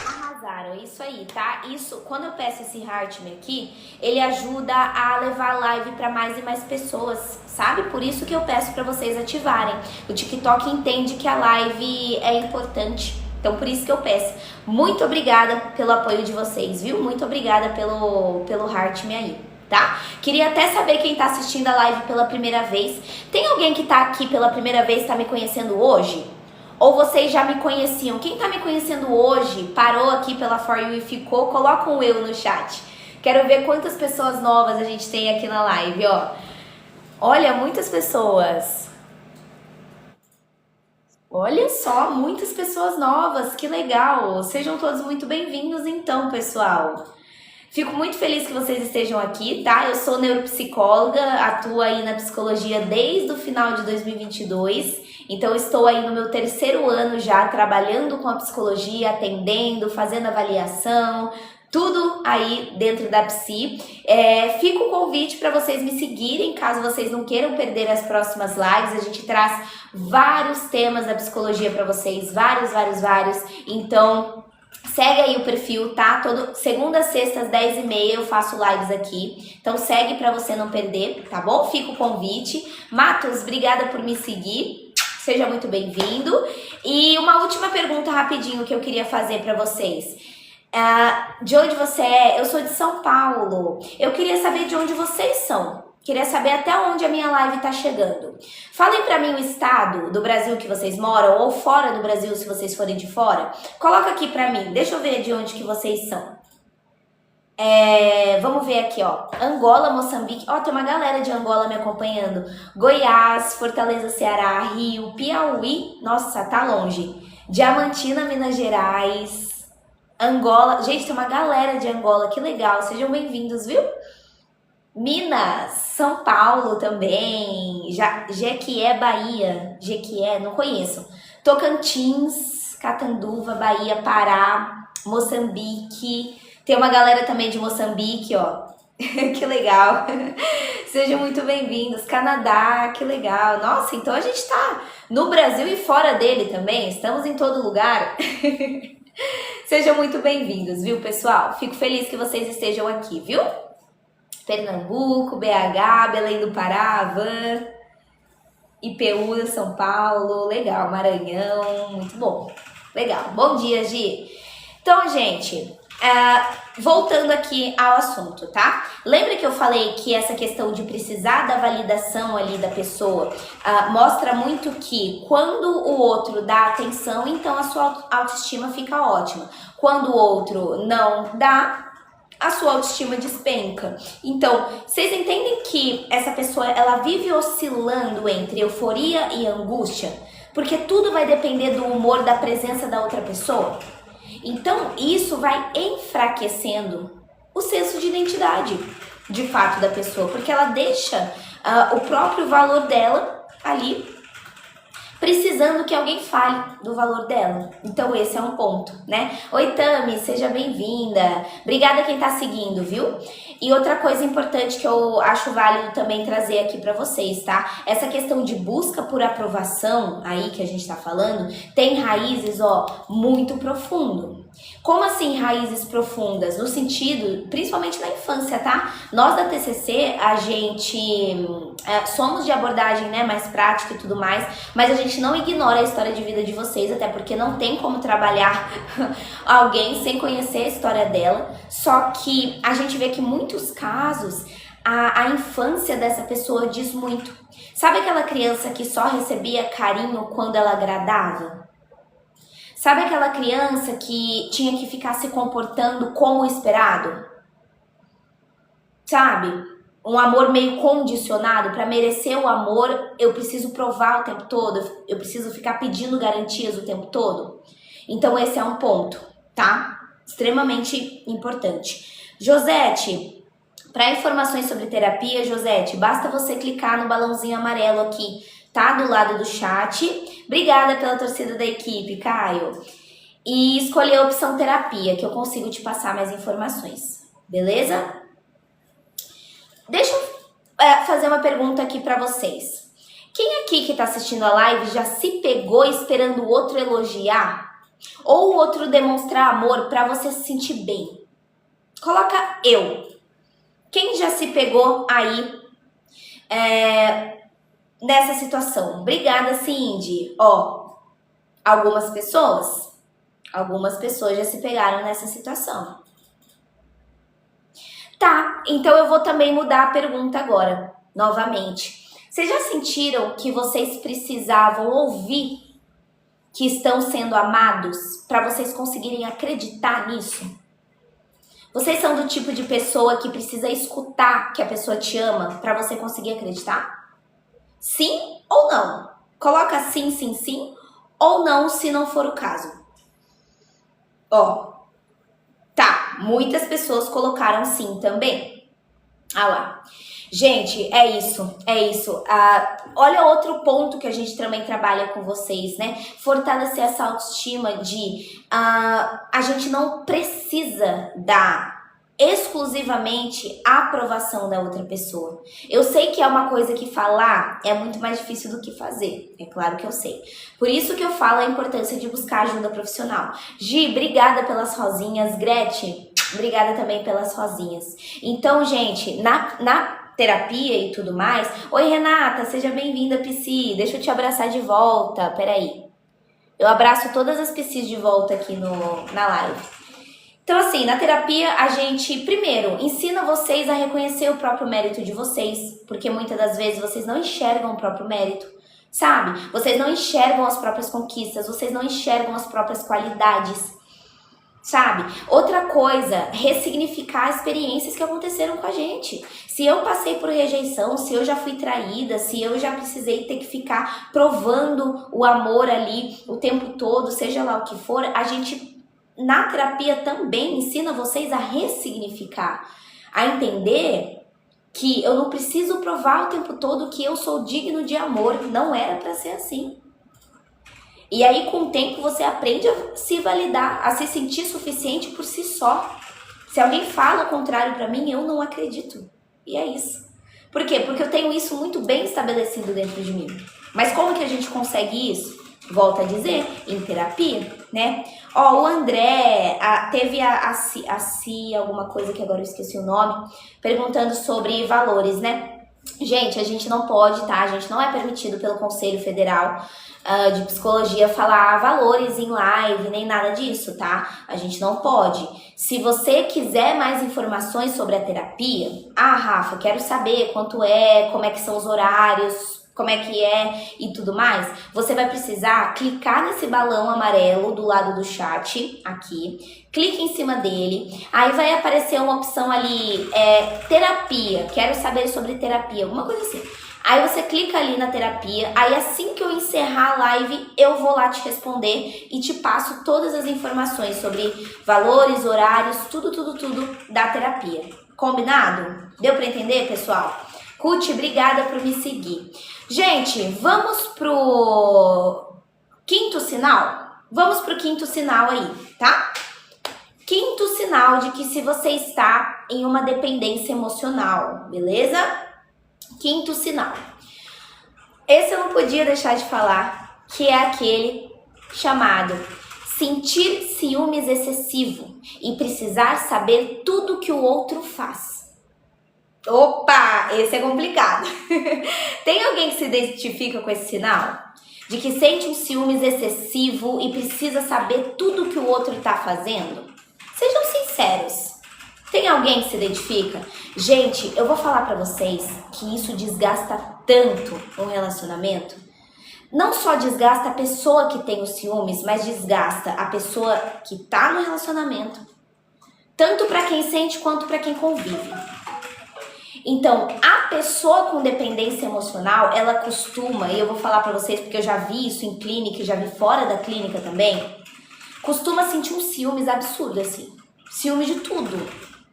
Arrasaram, é isso aí, tá? Isso, quando eu peço esse Heart Me aqui, ele ajuda a levar a live para mais e mais pessoas, sabe? Por isso que eu peço para vocês ativarem. O TikTok entende que a live é importante. Então, por isso que eu peço. Muito obrigada pelo apoio de vocês, viu? Muito obrigada pelo Heart Me aí, tá? Queria até saber quem tá assistindo a live pela primeira vez. Tem alguém que tá aqui pela primeira vez e tá me conhecendo hoje? Ou vocês já me conheciam? Quem tá me conhecendo hoje, parou aqui pela For You e ficou, coloca um eu no chat. Quero ver quantas pessoas novas a gente tem aqui na live, ó. Olha, muitas pessoas. Olha só, muitas pessoas novas, que legal! Sejam todos muito bem-vindos então, pessoal. Fico muito feliz que vocês estejam aqui, tá? Eu sou neuropsicóloga, atuo aí na psicologia desde o final de 2022, então estou aí no meu 3º ano já trabalhando com a psicologia, atendendo, fazendo avaliação, tudo aí dentro da Psi. Fica o convite para vocês me seguirem, caso vocês não queiram perder as próximas lives. A gente traz vários temas da psicologia para vocês, vários. Então, segue aí o perfil, tá? Segunda, sexta, às 10h30 eu faço lives aqui. Então, segue para você não perder, tá bom? Fica o convite. Matos, obrigada por me seguir. Seja muito bem-vindo. E uma última pergunta rapidinho que eu queria fazer para vocês. De onde você é? Eu sou de São Paulo. Eu queria saber de onde vocês são. Queria saber até onde a minha live tá chegando. Falem pra mim o estado do Brasil que vocês moram, ou fora do Brasil, se vocês forem de fora. Coloca aqui pra mim. Deixa eu ver de onde que vocês são. Vamos ver aqui, ó. Angola, Moçambique. Ó, tem uma galera de Angola me acompanhando. Goiás, Fortaleza, Ceará, Rio, Piauí. Nossa, tá longe. Diamantina, Minas Gerais. Angola, gente, tem uma galera de Angola, que legal, sejam bem-vindos, viu? Minas, São Paulo também, Jequié, Bahia, Jequié, não conheço. Tocantins, Catanduva, Bahia, Pará, Moçambique, tem uma galera também de Moçambique, ó, que legal. Sejam muito bem-vindos. Canadá, que legal. Nossa, então a gente tá no Brasil e fora dele também, estamos em todo lugar. Sejam muito bem-vindos, viu, pessoal? Fico feliz que vocês estejam aqui, viu? Pernambuco, BH, Belém do Pará, Van, IPU, São Paulo, legal, Maranhão, muito bom. Legal, bom dia, Gi. Então, gente, voltando aqui ao assunto, tá? Lembra que eu falei que essa questão de precisar da validação ali da pessoa mostra muito que quando o outro dá atenção, então a sua autoestima fica ótima. Quando o outro não dá, a sua autoestima despenca. Então, vocês entendem que essa pessoa, ela vive oscilando entre euforia e angústia? Porque tudo vai depender do humor, da presença da outra pessoa. Então, isso vai enfraquecendo o senso de identidade, de fato, da pessoa, porque ela deixa o próprio valor dela ali, precisando que alguém fale do valor dela. Então, esse é um ponto, né? Oi, Tami, seja bem-vinda. Obrigada quem tá seguindo, viu? E outra coisa importante que eu acho válido também trazer aqui pra vocês, tá? Essa questão de busca por aprovação aí que a gente tá falando, tem raízes, ó, muito profundo. Como assim raízes profundas? No sentido, principalmente na infância, tá? Nós da TCC, a gente somos de abordagem, né, mais prática e tudo mais, mas a gente não ignora a história de vida de vocês, até porque não tem como trabalhar alguém sem conhecer a história dela. Só que a gente vê que em muitos casos a infância dessa pessoa diz muito. Sabe aquela criança que só recebia carinho quando ela agradava? Sabe aquela criança que tinha que ficar se comportando como esperado? Sabe? Um amor meio condicionado. Para merecer o amor, eu preciso provar o tempo todo. Eu preciso ficar pedindo garantias o tempo todo. Então, esse é um ponto, tá? Extremamente importante. Josete, para informações sobre terapia, Josete, basta você clicar no balãozinho amarelo aqui, tá? Do lado do chat. Obrigada pela torcida da equipe, Caio. E escolher a opção terapia, que eu consigo te passar mais informações. Beleza? Deixa eu fazer uma pergunta aqui pra vocês. Quem aqui que tá assistindo a live já se pegou esperando o outro elogiar? Ou o outro demonstrar amor pra você se sentir bem? Coloca eu. Quem já se pegou aí nessa situação? Obrigada, Cindy. Ó, algumas pessoas já se pegaram nessa situação. Tá, então eu vou também mudar a pergunta agora, novamente. Vocês já sentiram que vocês precisavam ouvir que estão sendo amados para vocês conseguirem acreditar nisso? Vocês são do tipo de pessoa que precisa escutar que a pessoa te ama para você conseguir acreditar? Sim ou não? Coloca sim, sim, sim ou não se não for o caso. Ó, tá, muitas pessoas colocaram sim também. Ah lá. Gente, é isso, é isso. Olha outro ponto que a gente também trabalha com vocês, né? Fortalecer essa autoestima de a gente não precisa dar exclusivamente a aprovação da outra pessoa. Eu sei que é uma coisa que falar é muito mais difícil do que fazer, é claro que eu sei. Por isso que eu falo a importância de buscar ajuda profissional. Gi, obrigada pelas rosinhas. Gretchen, obrigada também pelas rosinhas. Então, gente, na terapia e tudo mais... Oi, Renata, seja bem-vinda, Psi. Deixa eu te abraçar de volta, peraí. Eu abraço todas as Psis de volta aqui na live. Então, assim, na terapia, a gente, primeiro, ensina vocês a reconhecer o próprio mérito de vocês, porque muitas das vezes vocês não enxergam o próprio mérito, sabe? Vocês não enxergam as próprias conquistas, vocês não enxergam as próprias qualidades, sabe? Outra coisa, ressignificar experiências que aconteceram com a gente. Se eu passei por rejeição, se eu já fui traída, se eu já precisei ter que ficar provando o amor ali o tempo todo, seja lá o que for, a gente... Na terapia também ensina vocês a ressignificar, a entender que eu não preciso provar o tempo todo que eu sou digno de amor, não era para ser assim. E aí com o tempo você aprende a se validar, a se sentir suficiente por si só. Se alguém fala o contrário para mim, eu não acredito. E é isso. Por quê? Porque eu tenho isso muito bem estabelecido dentro de mim. Mas como que a gente consegue isso? Volto a dizer, em terapia, né? Ó, o André, teve a alguma coisa que agora eu esqueci o nome, perguntando sobre valores, né? Gente, a gente não pode, tá? A gente não é permitido pelo Conselho Federal de Psicologia falar valores em live, nem nada disso, tá? A gente não pode. Se você quiser mais informações sobre a terapia, Rafa, quero saber quanto é, como é que são os horários, como é que é e tudo mais, você vai precisar clicar nesse balão amarelo do lado do chat, aqui, clique em cima dele, aí vai aparecer uma opção ali, terapia, quero saber sobre terapia, alguma coisa assim. Aí você clica ali na terapia, aí assim que eu encerrar a live, eu vou lá te responder e te passo todas as informações sobre valores, horários, tudo da terapia. Combinado? Deu pra entender, pessoal? Cuti, obrigada por me seguir. Gente, vamos pro quinto sinal? Vamos pro quinto sinal aí, tá? Quinto sinal de que se você está em uma dependência emocional, beleza? Quinto sinal. Esse eu não podia deixar de falar, que é aquele chamado sentir ciúmes excessivo e precisar saber tudo que o outro faz. Opa, esse é complicado. Tem alguém que se identifica com esse sinal? De que sente um ciúmes excessivo e precisa saber tudo que o outro tá fazendo? Sejam sinceros. Tem alguém que se identifica? Gente, eu vou falar pra vocês que isso desgasta tanto um relacionamento. Não só desgasta a pessoa que tem os ciúmes, mas desgasta a pessoa que tá no relacionamento. Tanto pra quem sente quanto pra quem convive. Então, a pessoa com dependência emocional, ela costuma, e eu vou falar pra vocês porque eu já vi isso em clínica e já vi fora da clínica também, costuma sentir um ciúmes absurdo, assim. Ciúmes de tudo.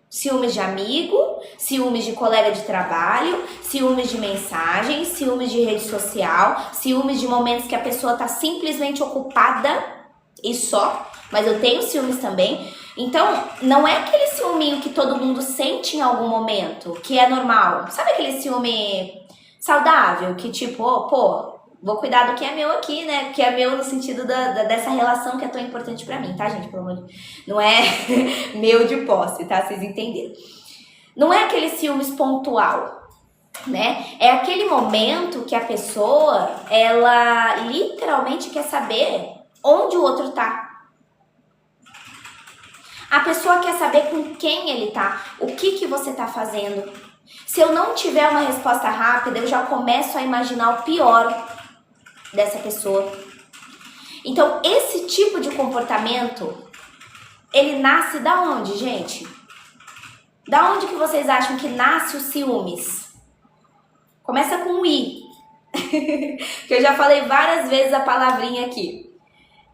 Ciúmes de amigo, ciúmes de colega de trabalho, ciúmes de mensagem, ciúmes de rede social, ciúmes de momentos que a pessoa tá simplesmente ocupada e só, mas eu tenho ciúmes também. Então, não é aquele ciúminho que todo mundo sente em algum momento, que é normal. Sabe aquele ciúme saudável, que tipo, vou cuidar do que é meu aqui, né? Que é meu no sentido dessa relação que é tão importante pra mim, tá, gente? Pelo amor de Deus. Não é meu de posse, tá? Vocês entenderam. Não é aquele ciúmes pontual, né? É aquele momento que a pessoa, ela literalmente quer saber onde o outro tá. A pessoa quer saber com quem ele tá, o que você tá fazendo. Se eu não tiver uma resposta rápida, eu já começo a imaginar o pior dessa pessoa. Então, esse tipo de comportamento, ele nasce da onde, gente? Da onde que vocês acham que nasce os ciúmes? Começa com o I. Que eu já falei várias vezes a palavrinha aqui.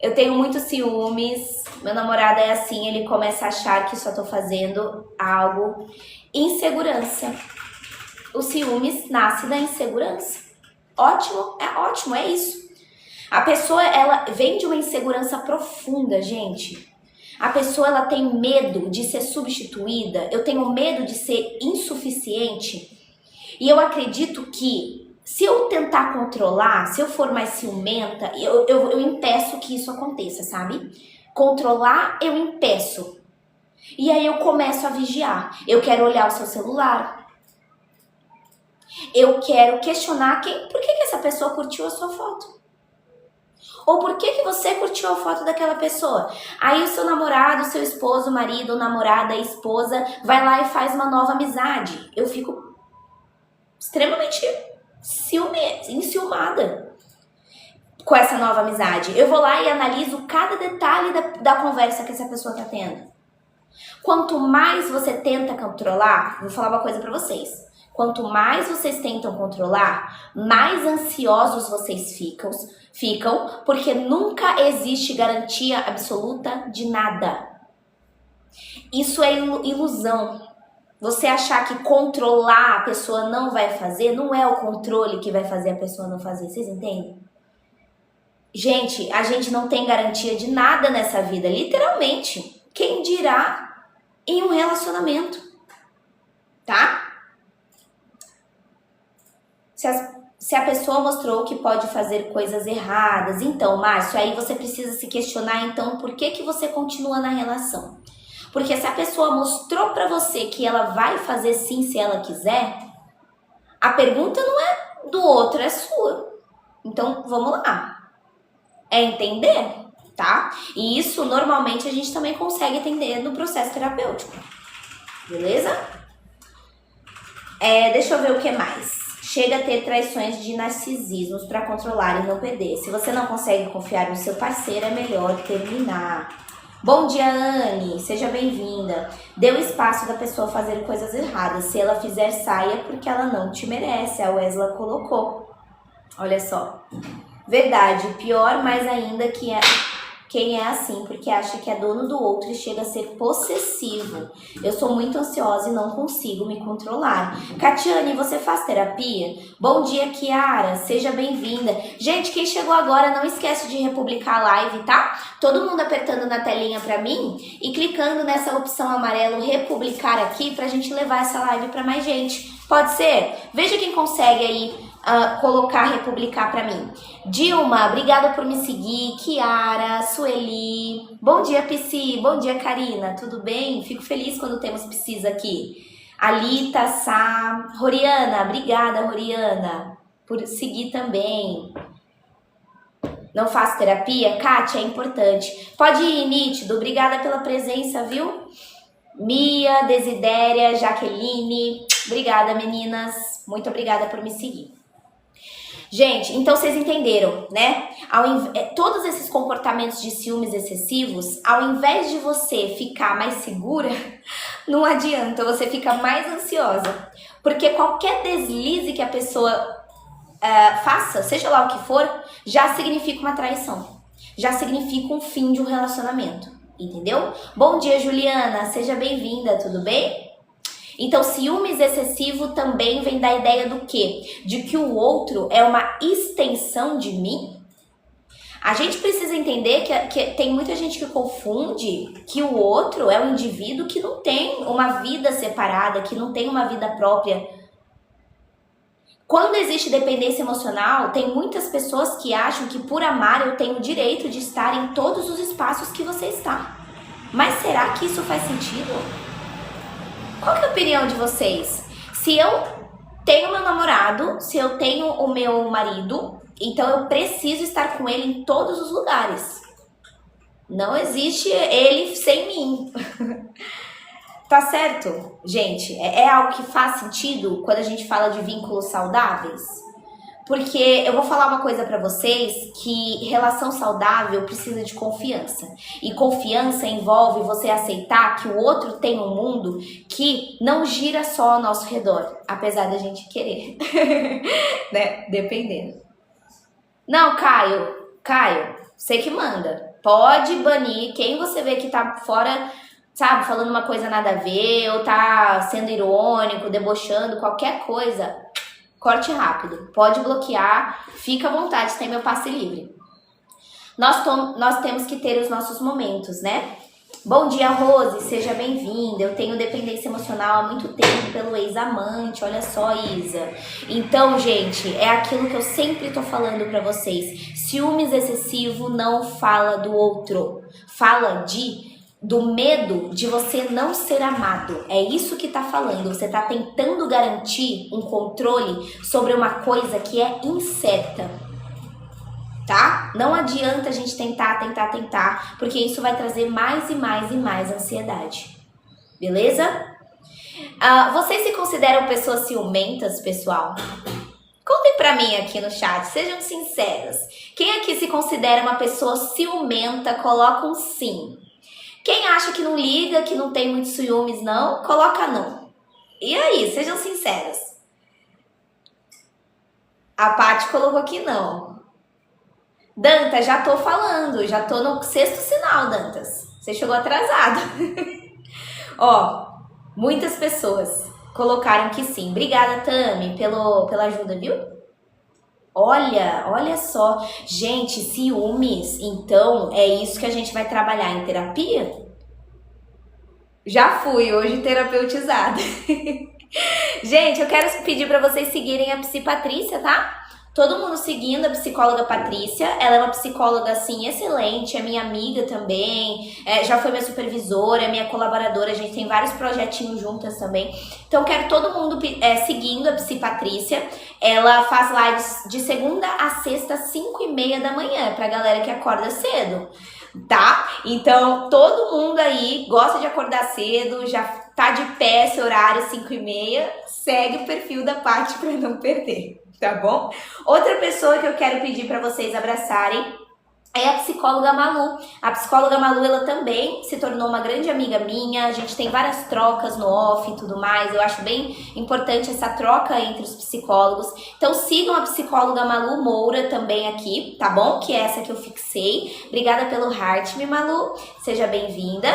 Eu tenho muitos ciúmes, meu namorado é assim, ele começa a achar que só tô fazendo algo. Insegurança. O ciúmes nasce da insegurança. Ótimo, é isso. A pessoa, ela vem de uma insegurança profunda, gente. A pessoa, ela tem medo de ser substituída. Eu tenho medo de ser insuficiente. E eu acredito que se eu tentar controlar, se eu for mais ciumenta, eu impeço que isso aconteça, sabe? Controlar, eu impeço. E aí eu começo a vigiar. Eu quero olhar o seu celular. Eu quero questionar por que essa pessoa curtiu a sua foto. Ou por que você curtiu a foto daquela pessoa? Aí o seu namorado, seu esposo, marido, namorada, esposa, vai lá e faz uma nova amizade. Eu fico extremamente enciumada com essa nova amizade. Eu vou lá e analiso cada detalhe da conversa que essa pessoa tá tendo. Quanto mais você tenta controlar, vou falar uma coisa pra vocês. Quanto mais vocês tentam controlar, mais ansiosos vocês ficam, porque nunca existe garantia absoluta de nada. Isso é ilusão. Você achar que controlar a pessoa não vai fazer, não é o controle que vai fazer a pessoa não fazer. Vocês entendem? Gente, a gente não tem garantia de nada nessa vida, literalmente. Quem dirá em um relacionamento, tá? Se a pessoa mostrou que pode fazer coisas erradas, então, Márcio, aí você precisa se questionar, então, por que você continua na relação? Porque se a pessoa mostrou pra você que ela vai fazer sim se ela quiser, a pergunta não é do outro, é sua. Então, vamos lá. É entender, tá? E isso, normalmente, a gente também consegue entender no processo terapêutico. Beleza? Deixa eu ver o que mais. Chega a ter traições de narcisismos para controlar e não perder. Se você não consegue confiar no seu parceiro, é melhor terminar. Bom dia, Anne. Seja bem-vinda. Dê o espaço da pessoa fazer coisas erradas. Se ela fizer, saia porque ela não te merece. A Wesley colocou. Olha só. Verdade. Pior mais ainda que quem é assim, porque acha que é dono do outro e chega a ser possessivo. Eu sou muito ansiosa e não consigo me controlar. Catiane, você faz terapia? Bom dia, Kiara. Seja bem-vinda. Gente, quem chegou agora, não esquece de republicar a live, tá? Todo mundo apertando na telinha pra mim e clicando nessa opção amarelo republicar aqui pra gente levar essa live pra mais gente. Pode ser? Veja quem consegue aí colocar, republicar pra mim. Dilma, obrigada por me seguir. Kiara, Sueli. Bom dia, Psi. Bom dia, Karina. Tudo bem? Fico feliz quando temos Psis aqui. Alita, Sá. Roriana, obrigada, Roriana, por seguir também. Não faço terapia? Kátia, é importante. Pode ir, nítido. Obrigada pela presença, viu? Mia, Desidéria, Jaqueline. Obrigada, meninas. Muito obrigada por me seguir. Gente, então vocês entenderam, né? Todos esses comportamentos de ciúmes excessivos, ao invés de você ficar mais segura, não adianta, você fica mais ansiosa. Porque qualquer deslize que a pessoa faça, seja lá o que for, já significa uma traição. Já significa um fim de um relacionamento, entendeu? Bom dia, Juliana, seja bem-vinda, tudo bem? Então, ciúmes excessivo também vem da ideia do quê? De que o outro é uma extensão de mim? A gente precisa entender que tem muita gente que confunde que o outro é um indivíduo que não tem uma vida separada, que não tem uma vida própria. Quando existe dependência emocional, tem muitas pessoas que acham que por amar eu tenho o direito de estar em todos os espaços que você está. Mas será que isso faz sentido? Qual que é a opinião de vocês? Se eu tenho meu namorado, se eu tenho o meu marido, então eu preciso estar com ele em todos os lugares. Não existe ele sem mim. Tá certo, gente? É algo que faz sentido quando a gente fala de vínculos saudáveis? Porque eu vou falar uma coisa pra vocês, que relação saudável precisa de confiança. E confiança envolve você aceitar que o outro tem um mundo que não gira só ao nosso redor, apesar da gente querer, né? Dependendo. Não, Caio, você que manda. Pode banir quem você vê que tá fora sabe, falando uma coisa nada a ver, ou tá sendo irônico, debochando, qualquer coisa, corte rápido. Pode bloquear, fica à vontade, tem meu passe livre. Nós temos que ter os nossos momentos, né? Bom dia, Rose, seja bem-vinda. Eu tenho dependência emocional há muito tempo pelo ex-amante, olha só, Isa. Então, gente, é aquilo que eu sempre tô falando pra vocês. Ciúmes excessivo não fala do outro, fala do medo de você não ser amado. É isso que tá falando. Você tá tentando garantir um controle sobre uma coisa que é incerta. Tá? Não adianta a gente tentar, porque isso vai trazer mais e mais ansiedade. Beleza? Vocês se consideram pessoas ciumentas, pessoal? Contem pra mim aqui no chat, sejam sinceros. Quem aqui se considera uma pessoa ciumenta, coloca um sim. Quem acha que não liga, que não tem muitos ciúmes, não, coloca não. E aí, sejam sinceros. A Paty colocou que não. Dantas, já tô falando, já tô no 6º sinal, Dantas. Você chegou atrasado. Ó, muitas pessoas colocaram que sim. Obrigada, Tami, pela ajuda, viu? Olha só. Gente, ciúmes, então, é isso que a gente vai trabalhar em terapia? Já fui, hoje terapeutizada. Gente, eu quero pedir para vocês seguirem a Psi Patrícia, tá? Todo mundo seguindo a psicóloga Patrícia. Ela é uma psicóloga, assim, excelente. É minha amiga também. Já foi minha supervisora, é minha colaboradora. A gente tem vários projetinhos juntas também. Então, quero todo mundo seguindo a Psi Patrícia. Ela faz lives de segunda a sexta, 5h30 da manhã. Pra galera que acorda cedo, tá? Então, todo mundo aí gosta de acordar cedo. Já tá de pé esse horário, 5h30. Segue o perfil da Paty pra não perder. Tá bom? Outra pessoa que eu quero pedir para vocês abraçarem é a psicóloga Malu. A psicóloga Malu, ela também se tornou uma grande amiga minha. A gente tem várias trocas no off e tudo mais. Eu acho bem importante essa troca entre os psicólogos. Então sigam a psicóloga Malu Moura também aqui, tá bom? Que é essa que eu fixei. Obrigada pelo heart, me Malu. Seja bem-vinda.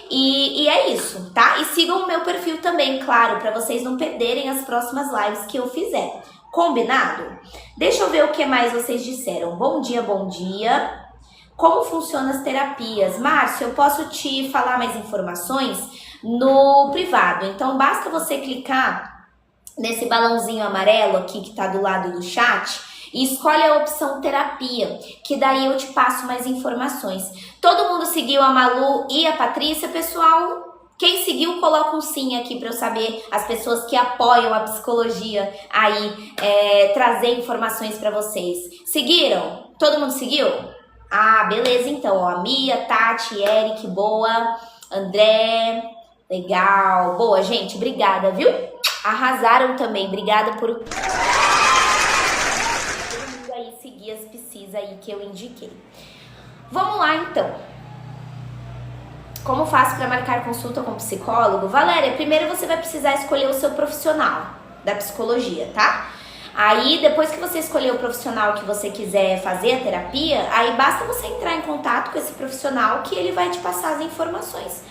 E é isso, tá? E sigam o meu perfil também, claro, para vocês não perderem as próximas lives que eu fizer. Combinado? Deixa eu ver o que mais vocês disseram. Bom dia, bom dia. Como funcionam as terapias? Márcio, eu posso te falar mais informações no privado. Então, basta você clicar nesse balãozinho amarelo aqui que tá do lado do chat e escolhe a opção terapia, que daí eu te passo mais informações. Todo mundo seguiu a Malu e a Patrícia, pessoal? Quem seguiu, coloca um sim aqui para eu saber as pessoas que apoiam a psicologia aí, trazer informações para vocês. Seguiram? Todo mundo seguiu? Ah, beleza então, ó. Mia, Tati, Eric, boa. André, legal. Boa, gente, obrigada, viu? Arrasaram também, obrigada por... Todo mundo aí seguir as psis aí que eu indiquei. Vamos lá, então. Como faço para marcar consulta com psicólogo? Valéria, primeiro você vai precisar escolher o seu profissional da psicologia, tá? Aí, depois que você escolher o profissional que você quiser fazer a terapia, aí basta você entrar em contato com esse profissional que ele vai te passar as informações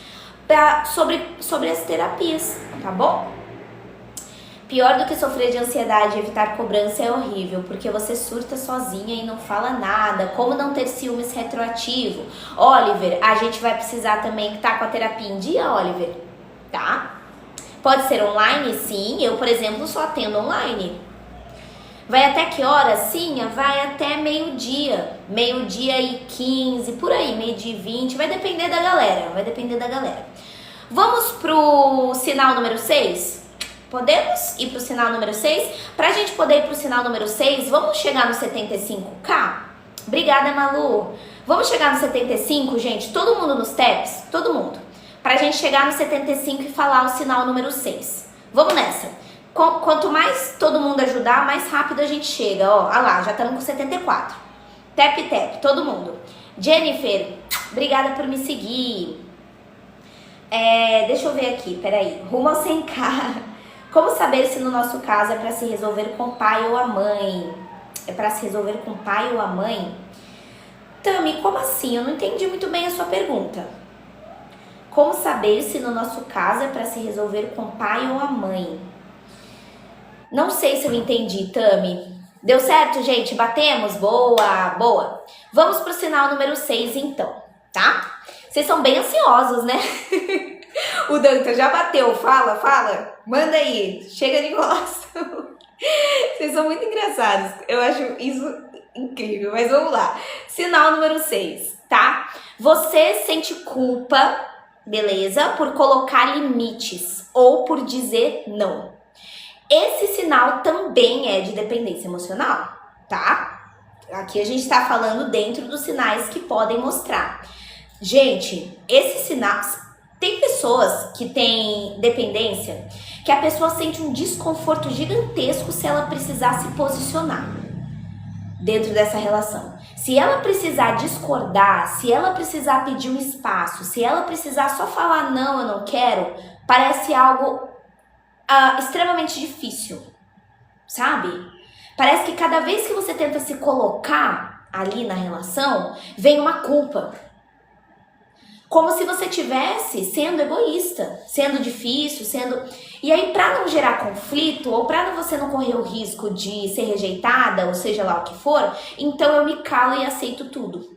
sobre as terapias, tá bom? Pior do que sofrer de ansiedade e evitar cobrança é horrível, porque você surta sozinha e não fala nada. Como não ter ciúmes retroativo? Oliver, a gente vai precisar também estar com a terapia em dia, Oliver, tá? Pode ser online? Sim, eu, por exemplo, só atendo online. Vai até que hora? Sim, vai até meio-dia. Meio-dia e 15, por aí, meio-dia e 20. Vai depender da galera, Vamos pro sinal número 6? Podemos ir pro sinal número 6? Pra gente poder ir pro sinal número 6, vamos chegar no 75k? Obrigada, Malu. Vamos chegar no 75, gente? Todo mundo nos taps? Todo mundo. Pra gente chegar no 75 e falar o sinal número 6. Vamos nessa. Quanto mais todo mundo ajudar, mais rápido a gente chega. Ó, lá, já estamos com 74. Tap, tap, todo mundo. Jennifer, obrigada por me seguir. Deixa eu ver aqui, peraí. Rumo ao 100k. Como saber se no nosso caso é para se resolver com o pai ou a mãe? É para se resolver com o pai ou a mãe? Tami, como assim? Eu não entendi muito bem a sua pergunta. Como saber se no nosso caso é para se resolver com o pai ou a mãe? Não sei se eu entendi, Tami. Deu certo, gente? Batemos? Boa, boa. Vamos pro sinal número 6, então, tá? Vocês são bem ansiosos, né? O Danta já bateu. Fala, fala. Manda aí. Chega de enrolação. Vocês são muito engraçados. Eu acho isso incrível, mas vamos lá. Sinal número 6, tá? Você sente culpa, beleza? Por colocar limites ou por dizer não. Esse sinal também é de dependência emocional, tá? Aqui a gente tá falando dentro dos sinais que podem mostrar. Gente, esses sinais... Tem pessoas que têm dependência que a pessoa sente um desconforto gigantesco se ela precisar se posicionar dentro dessa relação. Se ela precisar discordar, se ela precisar pedir um espaço, se ela precisar só falar não, eu não quero, parece algo extremamente difícil, sabe? Parece que cada vez que você tenta se colocar ali na relação, vem uma culpa. Como se você estivesse sendo egoísta, sendo difícil, E aí, para não gerar conflito, ou para você não correr o risco de ser rejeitada, ou seja lá o que for, então eu me calo e aceito tudo.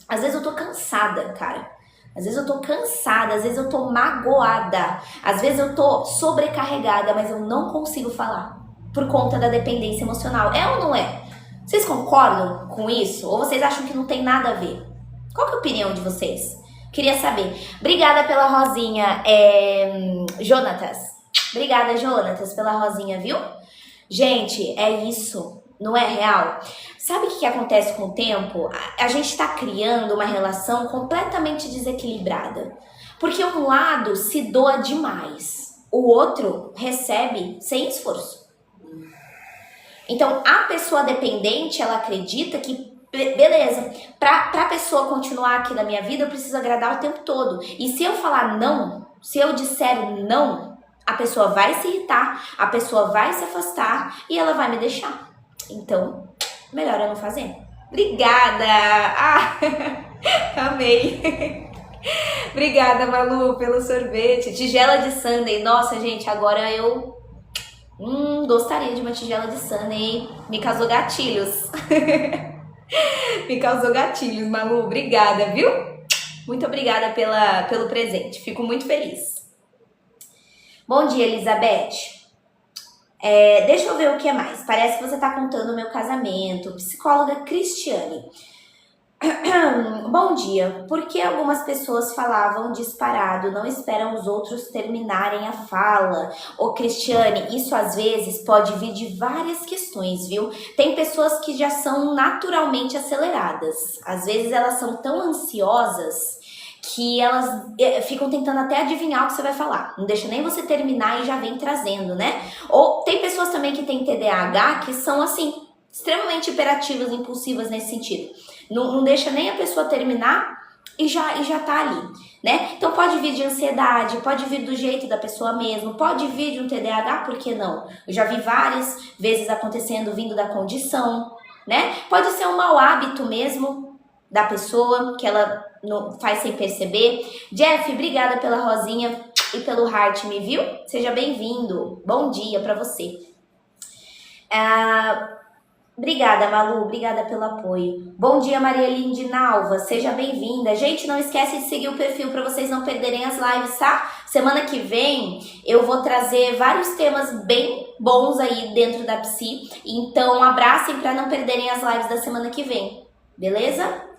Às vezes eu tô cansada, cara. Às vezes eu tô cansada, às vezes eu tô magoada, às vezes eu tô sobrecarregada, mas eu não consigo falar por conta da dependência emocional. É ou não é? Vocês concordam com isso? Ou vocês acham que não tem nada a ver? Qual que é a opinião de vocês? Queria saber. Obrigada pela rosinha, Jonatas. Obrigada, Jonatas, pela rosinha, viu? Gente, é isso. Não é real? Sabe o que acontece com o tempo? A gente tá criando uma relação completamente desequilibrada. Porque um lado se doa demais. O outro recebe sem esforço. Então, a pessoa dependente, ela acredita que beleza, pra pessoa continuar aqui na minha vida, eu preciso agradar o tempo todo. E se eu falar não, se eu disser não, a pessoa vai se irritar, a pessoa vai se afastar e ela vai me deixar. Então, melhor eu não fazer. Obrigada! Ah, amei! Obrigada, Malu, pelo sorvete. Tigela de sundae. Nossa, gente, agora eu gostaria de uma tigela de sundae. Me causou gatilhos. Me causou gatilhos, Malu. Obrigada, viu? Muito obrigada pelo presente. Fico muito feliz. Bom dia, Elizabeth. Deixa eu ver o que é mais. Parece que você tá contando o meu casamento. Psicóloga Cristiane. Bom dia. Por que algumas pessoas falavam disparado, não esperam os outros terminarem a fala? Ô, Cristiane, isso às vezes pode vir de várias questões, viu? Tem pessoas que já são naturalmente aceleradas. Às vezes elas são tão ansiosas que elas ficam tentando até adivinhar o que você vai falar. Não deixa nem você terminar e já vem trazendo, né? Ou tem pessoas também que têm TDAH que são, assim, extremamente hiperativas, impulsivas nesse sentido. Não deixa nem a pessoa terminar e já tá ali, né? Então pode vir de ansiedade, pode vir do jeito da pessoa mesmo, pode vir de um TDAH, por que não? Eu já vi várias vezes acontecendo vindo da condição, né? Pode ser um mau hábito mesmo da pessoa, que ela não faz sem perceber. Jeff, obrigada pela rosinha e pelo heart, me viu? Seja bem-vindo. Bom dia pra você. Obrigada, Malu. Obrigada pelo apoio. Bom dia, Maria Linde Nalva. Seja bem-vinda. Gente, não esquece de seguir o perfil para vocês não perderem as lives, tá? Semana que vem eu vou trazer vários temas bem bons aí dentro da Psi. Então, abracem para não perderem as lives da semana que vem. Beleza?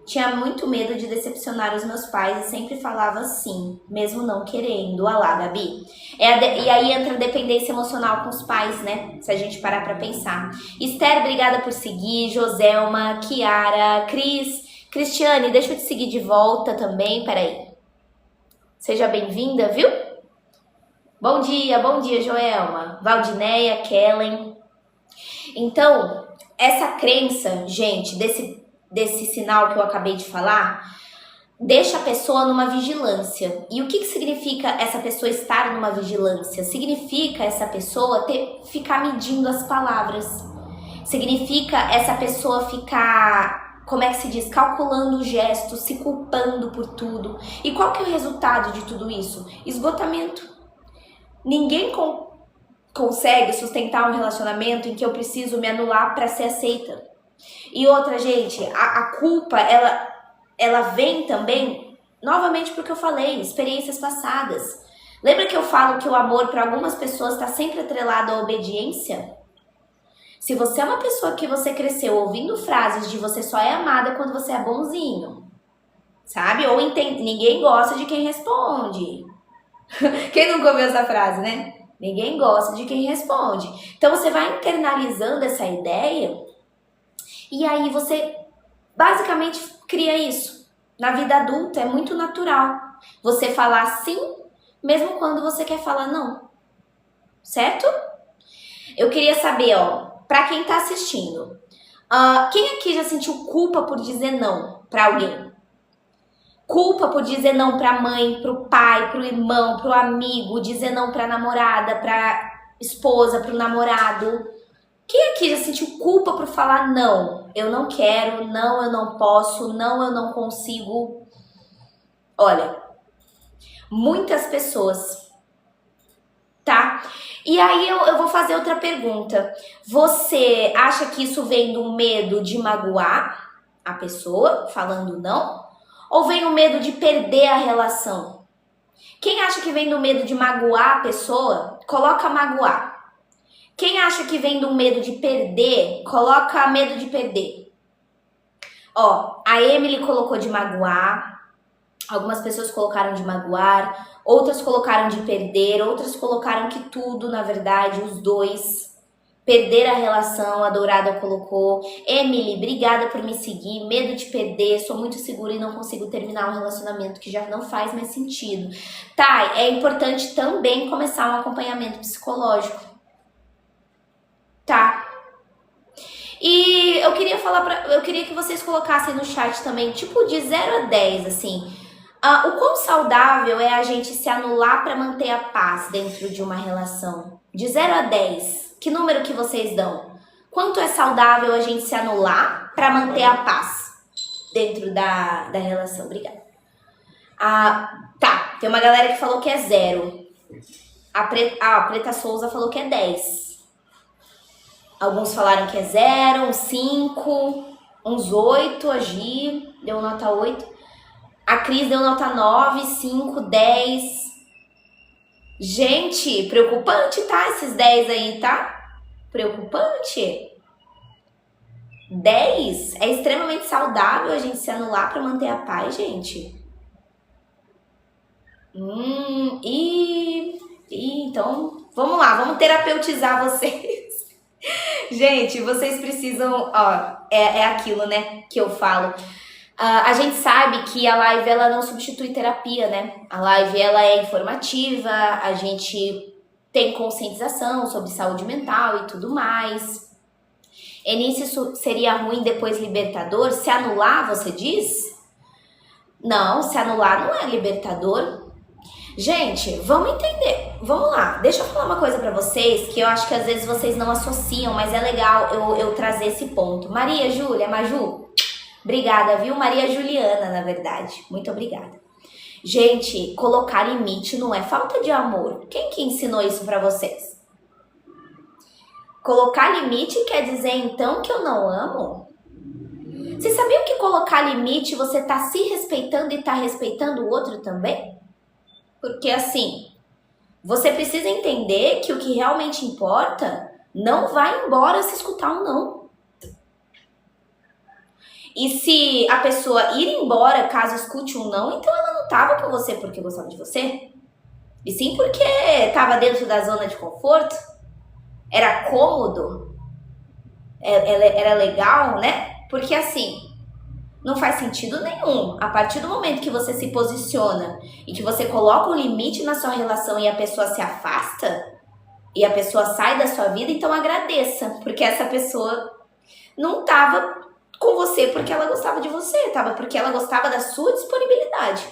Tinha muito medo de decepcionar os meus pais e sempre falava sim, mesmo não querendo. Olha lá, Gabi. E aí entra a dependência emocional com os pais, né? Se a gente parar pra pensar. Esther, obrigada por seguir. Joselma, Kiara, Cris, Cristiane, deixa eu te seguir de volta também, peraí. Seja bem-vinda, viu? Bom dia, Joelma. Valdineia, Kellen. Então, essa crença, gente, desse sinal que eu acabei de falar, deixa a pessoa numa vigilância. E o que significa essa pessoa estar numa vigilância? Significa essa pessoa ficar medindo as palavras. Significa essa pessoa ficar como é que se diz, calculando o gesto, se culpando por tudo. E qual que é o resultado de tudo isso? Esgotamento. Ninguém consegue sustentar um relacionamento em que eu preciso me anular para ser aceita. E outra, gente, a culpa, ela vem também, novamente porque eu falei, experiências passadas. Lembra que eu falo que o amor para algumas pessoas está sempre atrelado à obediência? Se você é uma pessoa que você cresceu ouvindo frases de você só é amada quando você é bonzinho, sabe? Ou ninguém gosta de quem responde. Quem nunca ouviu essa frase, né? Ninguém gosta de quem responde. Então você vai internalizando essa ideia e aí você basicamente cria isso. Na vida adulta é muito natural você falar sim, mesmo quando você quer falar não. Certo? Eu queria saber, pra quem tá assistindo, quem aqui já sentiu culpa por dizer não pra alguém? Culpa por dizer não pra mãe, pro pai, pro irmão, pro amigo, dizer não pra namorada, pra esposa, pro namorado. Quem aqui já sentiu culpa por falar não? Eu não quero, não, eu não posso, não, eu não consigo. Olha, muitas pessoas, tá? E aí eu vou fazer outra pergunta. Você acha que isso vem do medo de magoar a pessoa, falando não? Ou vem o medo de perder a relação? Quem acha que vem do medo de magoar a pessoa, coloca magoar. Quem acha que vem do medo de perder, coloca medo de perder. A Emily colocou de magoar. Algumas pessoas colocaram de magoar, outras colocaram de perder, outras colocaram que tudo, na verdade, os dois. Perder a relação, a Dourada colocou. Emily, obrigada por me seguir. Medo de perder, sou muito segura e não consigo terminar um relacionamento que já não faz mais sentido. Tá, é importante também começar um acompanhamento psicológico. Tá. E eu queria que vocês colocassem no chat também, tipo de 0 a 10, assim. O quão saudável é a gente se anular para manter a paz dentro de uma relação? De 0 a 10. Que número que vocês dão? Quanto é saudável a gente se anular para manter a paz dentro da relação? Obrigada. Tá, tem uma galera que falou que é 0. A Preta Souza falou que é 10. Alguns falaram que é 0, uns 5, uns 8, a Gi deu nota 8. A Cris deu nota 9, 5, 10... Gente, preocupante, tá? Esses 10 aí, tá? Preocupante. 10 é extremamente saudável a gente se anular pra manter a paz, gente. Então, vamos lá, vamos terapeutizar vocês. Gente, vocês precisam, é aquilo, né, que eu falo. A gente sabe que a live, ela não substitui terapia, né? A live, ela é informativa, a gente tem conscientização sobre saúde mental e tudo mais. Isso seria ruim, depois libertador? Se anular, você diz? Não, se anular não é libertador. Gente, vamos entender. Vamos lá, deixa eu falar uma coisa pra vocês que eu acho que às vezes vocês não associam, mas é legal eu trazer esse ponto. Maria Júlia, Maju, obrigada, viu? Maria Juliana, na verdade. Muito obrigada. Gente, colocar limite não é falta de amor. Quem que ensinou isso pra vocês? Colocar limite quer dizer, então, que eu não amo? Você sabia que colocar limite você tá se respeitando e tá respeitando o outro também? Porque, assim, você precisa entender que o que realmente importa não vai embora se escutar um não. E se a pessoa ir embora caso escute um não, então ela não tava com você porque gostava de você. E sim porque tava dentro da zona de conforto. Era cômodo. Era legal, né? Porque assim, não faz sentido nenhum. A partir do momento que você se posiciona e que você coloca um limite na sua relação e a pessoa se afasta e a pessoa sai da sua vida, então agradeça. Porque essa pessoa não tava com você porque ela gostava de você, tava porque ela gostava da sua disponibilidade.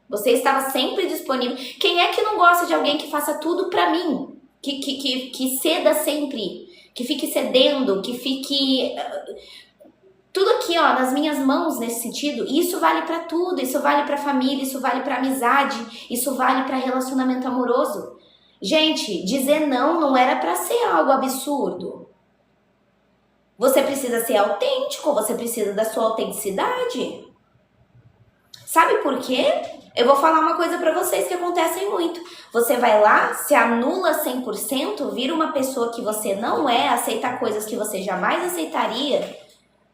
Você estava sempre disponível. Quem é que não gosta de alguém que faça tudo pra mim? Que ceda sempre, que fique cedendo, que fique Tudo aqui, ó, nas minhas mãos nesse sentido. E isso vale pra tudo. Isso vale pra família, isso vale pra amizade, isso vale pra relacionamento amoroso. Gente, dizer não era pra ser algo absurdo. Você precisa ser autêntico, você precisa da sua autenticidade. Sabe por quê? Eu vou falar uma coisa pra vocês que acontecem muito. Você vai lá, se anula 100%, vira uma pessoa que você não é, aceita coisas que você jamais aceitaria,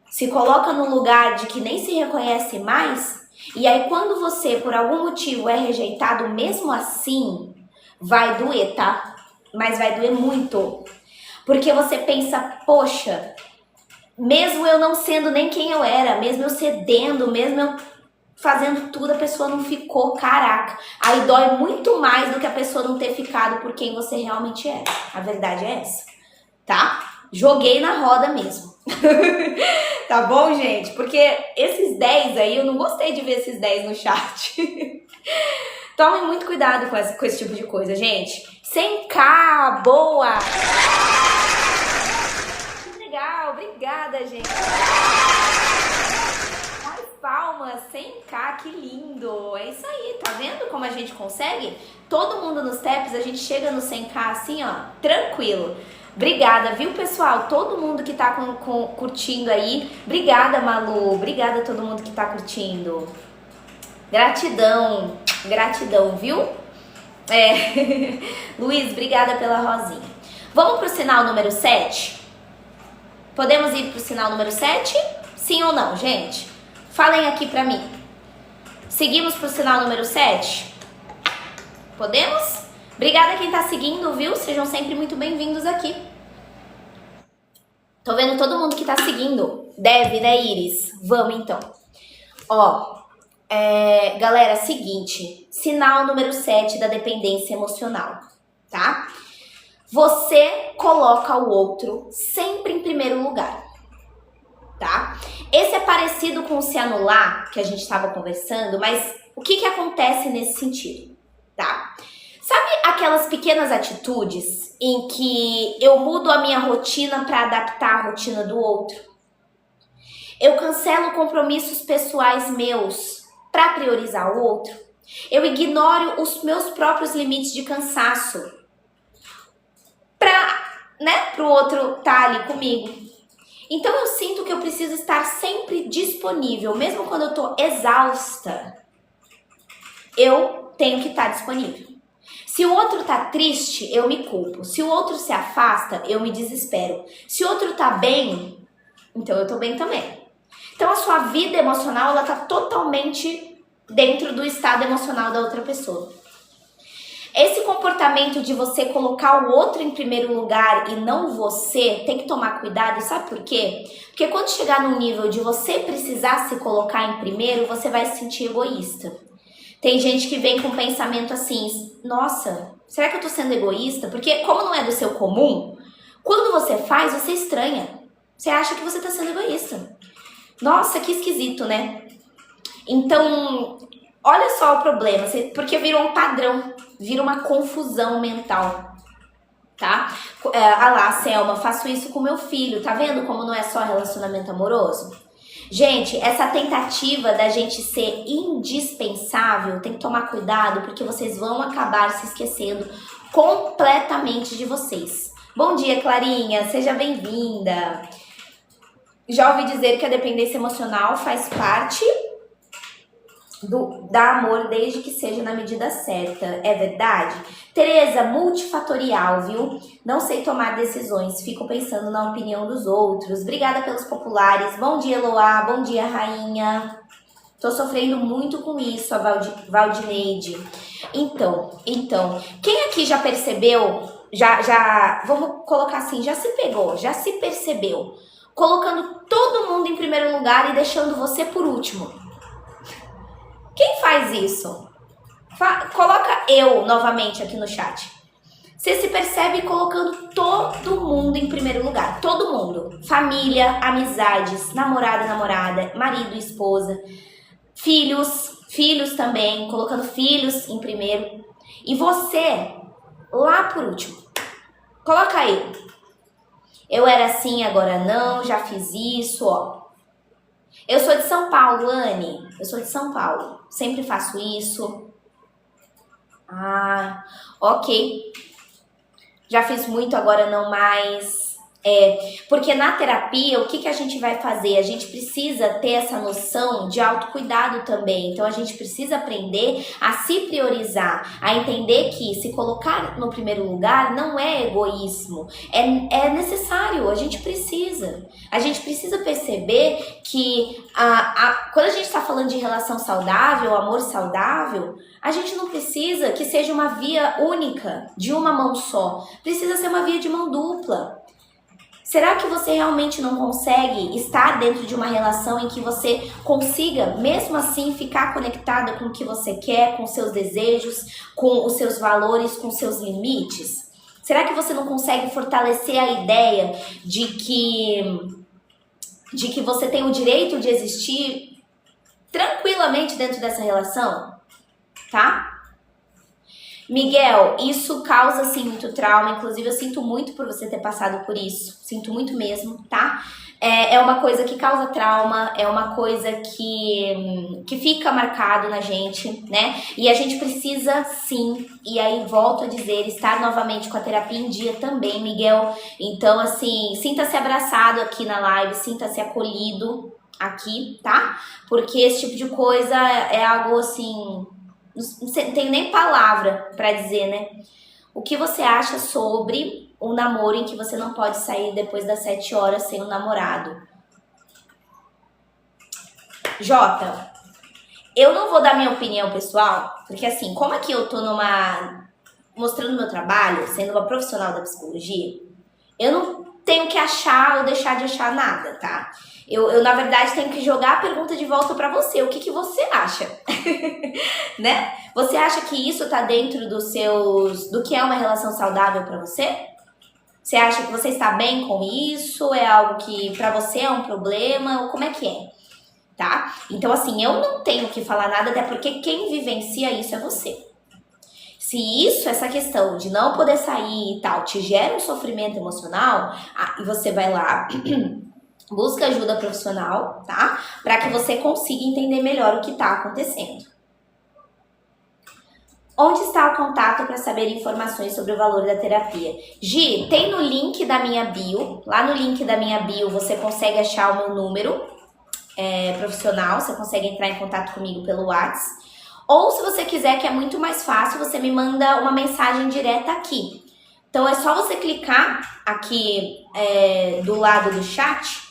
se coloca no lugar de que nem se reconhece mais, e aí quando você, por algum motivo, é rejeitado mesmo assim, vai doer, tá? Mas vai doer muito. Porque você pensa, poxa, mesmo eu não sendo nem quem eu era, mesmo eu cedendo, mesmo eu fazendo tudo, a pessoa não ficou, caraca. Aí dói muito mais do que a pessoa não ter ficado por quem você realmente é. A verdade é essa, tá? Joguei na roda mesmo. Tá bom, gente? Porque esses 10 aí, eu não gostei de ver esses 10 no chat. Tomem muito cuidado com esse tipo de coisa, gente. 100k, boa! Que legal, obrigada, gente. Mais palmas, 100k, que lindo. É isso aí, tá vendo como a gente consegue? Todo mundo nos taps, a gente chega no 100k assim, ó, tranquilo. Obrigada, viu, pessoal? Todo mundo que tá curtindo aí. Obrigada, Malu. Obrigada a todo mundo que tá curtindo. Gratidão. Gratidão, viu? Luiz, obrigada pela rosinha. Vamos pro sinal número 7? Podemos ir pro sinal número 7? Sim ou não, gente? Falem aqui pra mim. Seguimos pro sinal número 7? Podemos? Obrigada a quem tá seguindo, viu? Sejam sempre muito bem-vindos aqui. Tô vendo todo mundo que tá seguindo. Deve, né, Iris? Vamos, então. Ó, galera, seguinte. Sinal número 7 da dependência emocional, tá? Você coloca o outro sempre em primeiro lugar, tá? Esse é parecido com o se anular, que a gente tava conversando, mas o que acontece nesse sentido, tá? Sabe aquelas pequenas atitudes em que eu mudo a minha rotina para adaptar a rotina do outro? Eu cancelo compromissos pessoais meus para priorizar o outro? Eu ignoro os meus próprios limites de cansaço para o outro estar ali comigo? Então eu sinto que eu preciso estar sempre disponível, mesmo quando eu tô exausta. Eu tenho que estar disponível. Se o outro tá triste, eu me culpo. Se o outro se afasta, eu me desespero. Se o outro tá bem, então eu tô bem também. Então a sua vida emocional, ela tá totalmente dentro do estado emocional da outra pessoa. Esse comportamento de você colocar o outro em primeiro lugar e não você, tem que tomar cuidado. Sabe por quê? Porque quando chegar num nível de você precisar se colocar em primeiro, você vai se sentir egoísta. Tem gente que vem com um pensamento assim, nossa, será que eu tô sendo egoísta? Porque como não é do seu comum, quando você faz, você estranha. Você acha que você tá sendo egoísta. Nossa, que esquisito, né? Então, olha só o problema, porque virou um padrão, vira uma confusão mental, tá? Lá, Selma, faço isso com meu filho, tá vendo como não é só relacionamento amoroso? Gente, essa tentativa da gente ser indispensável, tem que tomar cuidado, porque vocês vão acabar se esquecendo completamente de vocês. Bom dia, Clarinha, seja bem-vinda. Já ouvi dizer que a dependência emocional faz parte dar amor desde que seja na medida certa. É verdade? Tereza, multifatorial, viu? Não sei tomar decisões, fico pensando na opinião dos outros. Obrigada pelos populares. Bom dia, Eloá. Bom dia, Rainha. Tô sofrendo muito com isso, a Valdineide. Então, quem aqui já percebeu, vamos colocar assim, já se pegou, já se percebeu, colocando todo mundo em primeiro lugar e deixando você por último? Quem faz isso? Coloca eu novamente aqui no chat. Você se percebe colocando todo mundo em primeiro lugar. Todo mundo. Família, amizades, namorada, marido, esposa. Filhos também. Colocando filhos em primeiro. E você lá por último. Coloca aí. Eu era assim, agora não. Já fiz isso, ó. Eu sou de São Paulo, Anne. Eu sou de São Paulo. Sempre faço isso. Ah, ok. Já fiz muito, agora não mais. Porque na terapia, o que que a gente vai fazer? A gente precisa ter essa noção de autocuidado também. Então, a gente precisa aprender a se priorizar, a entender que se colocar no primeiro lugar não é egoísmo, é necessário, a gente precisa. A gente precisa perceber que quando a gente está falando de relação saudável, amor saudável, a gente não precisa que seja uma via única, de uma mão só. Precisa ser uma via de mão dupla. Será que você realmente não consegue estar dentro de uma relação em que você consiga, mesmo assim, ficar conectada com o que você quer, com seus desejos, com os seus valores, com seus limites? Será que você não consegue fortalecer a ideia de que você tem o direito de existir tranquilamente dentro dessa relação? Tá? Miguel, isso causa, sim, muito trauma. Inclusive, eu sinto muito por você ter passado por isso. Sinto muito mesmo, tá? É uma coisa que causa trauma, é uma coisa que fica marcado na gente, né? E a gente precisa, sim, e aí volto a dizer, estar novamente com a terapia em dia também, Miguel. Então, assim, sinta-se abraçado aqui na live, sinta-se acolhido aqui, tá? Porque esse tipo de coisa é algo, assim... Não tenho nem palavra pra dizer, né? O que você acha sobre um namoro em que você não pode sair depois das 7 horas sem um namorado? Jota, eu não vou dar minha opinião pessoal, porque assim, como aqui eu tô mostrando meu trabalho, sendo uma profissional da psicologia, eu não tenho que achar ou deixar de achar nada, tá? Eu na verdade, tenho que jogar a pergunta de volta pra você. O que você acha? Né? Você acha que isso tá dentro do que é uma relação saudável pra você? Você acha que você está bem com isso? É algo que pra você é um problema? Ou como é que é? Tá? Então, assim, eu não tenho que falar nada, até porque quem vivencia isso é você. Se isso, essa questão de não poder sair e tal, te gera um sofrimento emocional, e você vai lá... Busca ajuda profissional, tá? Para que você consiga entender melhor o que está acontecendo. Onde está o contato para saber informações sobre o valor da terapia? Gi, tem no link da minha bio. Lá no link da minha bio você consegue achar o meu número profissional. Você consegue entrar em contato comigo pelo WhatsApp. Ou se você quiser, que é muito mais fácil, você me manda uma mensagem direta aqui. Então é só você clicar aqui do lado do chat,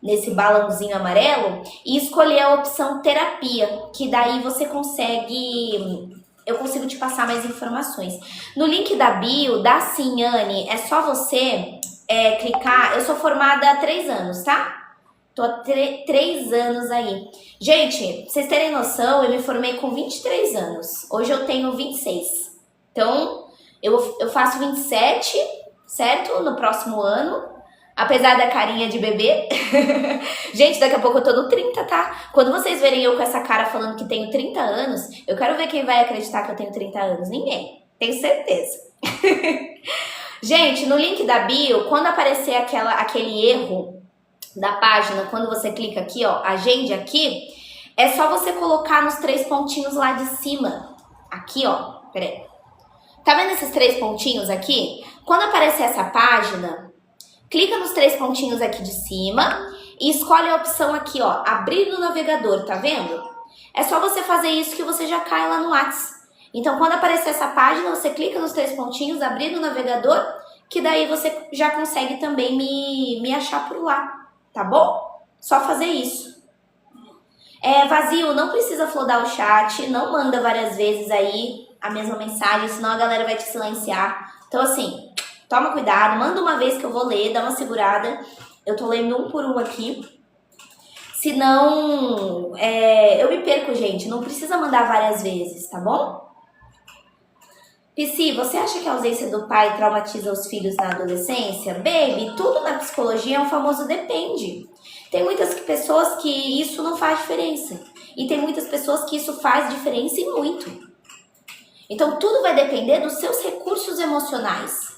nesse balãozinho amarelo, e escolher a opção terapia, que daí você consegue... Eu consigo te passar mais informações. No link da bio, da Ciane, é só você clicar... Eu sou formada há 3 anos, tá? Tô há 3 anos aí. Gente, pra vocês terem noção, eu me formei com 23 anos. Hoje eu tenho 26. Então, eu faço 27, certo? No próximo ano. Apesar da carinha de bebê. Gente, daqui a pouco eu tô no 30, tá? Quando vocês verem eu com essa cara falando que tenho 30 anos, eu quero ver quem vai acreditar que eu tenho 30 anos. Ninguém. Tenho certeza. Gente, no link da bio, quando aparecer aquele erro da página, quando você clica aqui, ó, agende aqui, é só você colocar nos 3 pontinhos lá de cima. Aqui, ó. Peraí. Tá vendo esses 3 pontinhos aqui? Quando aparecer essa página... Clica nos 3 pontinhos aqui de cima e escolhe a opção aqui, ó, abrir no navegador, tá vendo? É só você fazer isso que você já cai lá no WhatsApp. Então, quando aparecer essa página, você clica nos 3 pontinhos, abrir no navegador, que daí você já consegue também me achar por lá, tá bom? Só fazer isso. Vazio, não precisa flodar o chat, não manda várias vezes aí a mesma mensagem, senão a galera vai te silenciar. Então, assim... Toma cuidado, manda uma vez que eu vou ler, dá uma segurada. Eu tô lendo um por um aqui. Senão, eu me perco, gente. Não precisa mandar várias vezes, tá bom? Psi, você acha que a ausência do pai traumatiza os filhos na adolescência? Baby, tudo na psicologia é um famoso depende. Tem muitas pessoas que isso não faz diferença. E tem muitas pessoas que isso faz diferença e muito. Então, tudo vai depender dos seus recursos emocionais.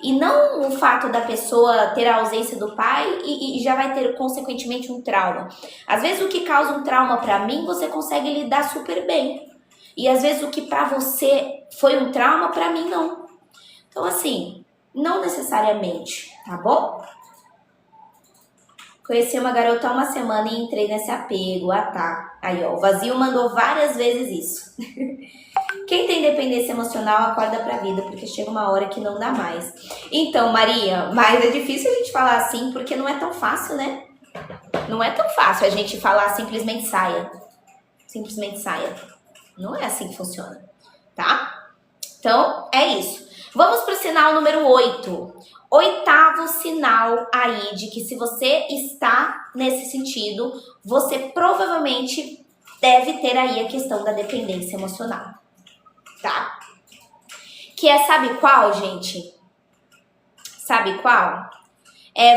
E não o fato da pessoa ter a ausência do pai e já vai ter, consequentemente, um trauma. Às vezes o que causa um trauma pra mim, você consegue lidar super bem. E às vezes o que pra você foi um trauma, pra mim não. Então assim, não necessariamente, tá bom? Conheci uma garota há uma semana e entrei nesse apego. Ah, tá. Aí, ó, o vazio mandou várias vezes isso. Quem tem dependência emocional acorda pra vida, porque chega uma hora que não dá mais. Então, Maria, mas é difícil a gente falar assim, porque não é tão fácil, né? Não é tão fácil a gente falar simplesmente saia. Simplesmente saia. Não é assim que funciona, tá? Então, é isso. Vamos pro sinal número 8. Oitavo sinal aí de que se você está nesse sentido, você provavelmente deve ter aí a questão da dependência emocional, tá? Que é, sabe qual, gente? Sabe qual?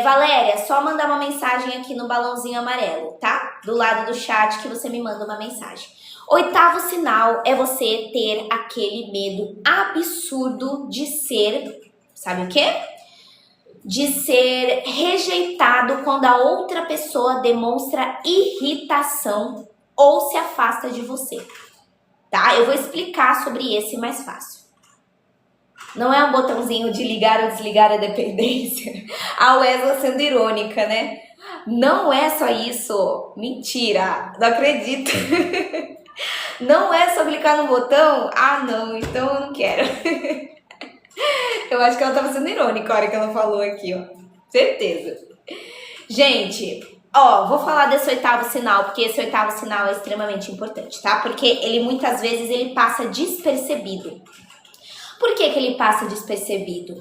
Valéria, só mandar uma mensagem aqui no balãozinho amarelo, tá? Do lado do chat que você me manda uma mensagem. Oitavo sinal é você ter aquele medo absurdo de ser, sabe o quê? De ser rejeitado quando a outra pessoa demonstra irritação ou se afasta de você, tá? Eu vou explicar sobre esse mais fácil. Não é um botãozinho de ligar ou desligar a dependência. A Wesley sendo irônica, né? Não é só isso. Mentira, não acredito. Não é só clicar no botão? Ah, não, então eu não quero. Eu acho que ela tava sendo irônica a hora que ela falou aqui, ó. Certeza. Gente, ó, vou falar desse oitavo sinal, porque esse oitavo sinal é extremamente importante, tá? Porque ele muitas vezes ele passa despercebido. Por que ele passa despercebido?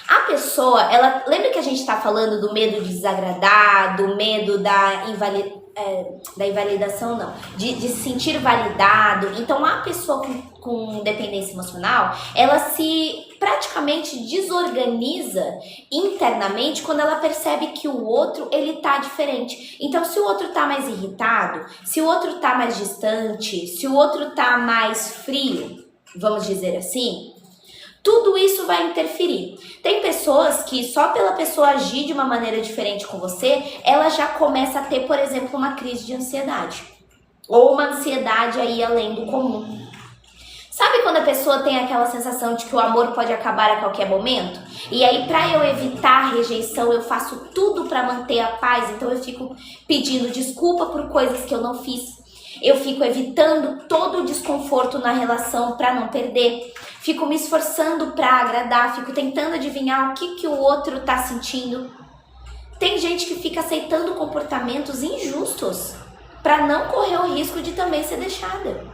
A pessoa, ela lembra que a gente tá falando do medo de desagradar, do medo da invalidação, não, de se sentir validado. Então, a pessoa com dependência emocional, ela se praticamente desorganiza internamente quando ela percebe que o outro, ele tá diferente. Então, se o outro tá mais irritado, se o outro tá mais distante, se o outro tá mais frio, vamos dizer assim, tudo isso vai interferir. Tem pessoas que só pela pessoa agir de uma maneira diferente com você, ela já começa a ter, por exemplo, uma crise de ansiedade. Ou uma ansiedade aí além do comum. Sabe quando a pessoa tem aquela sensação de que o amor pode acabar a qualquer momento? E aí, pra eu evitar a rejeição, eu faço tudo pra manter a paz. Então eu fico pedindo desculpa por coisas que eu não fiz. Eu fico evitando todo o desconforto na relação pra não perder. Fico me esforçando pra agradar, fico tentando adivinhar o que o outro tá sentindo. Tem gente que fica aceitando comportamentos injustos pra não correr o risco de também ser deixada.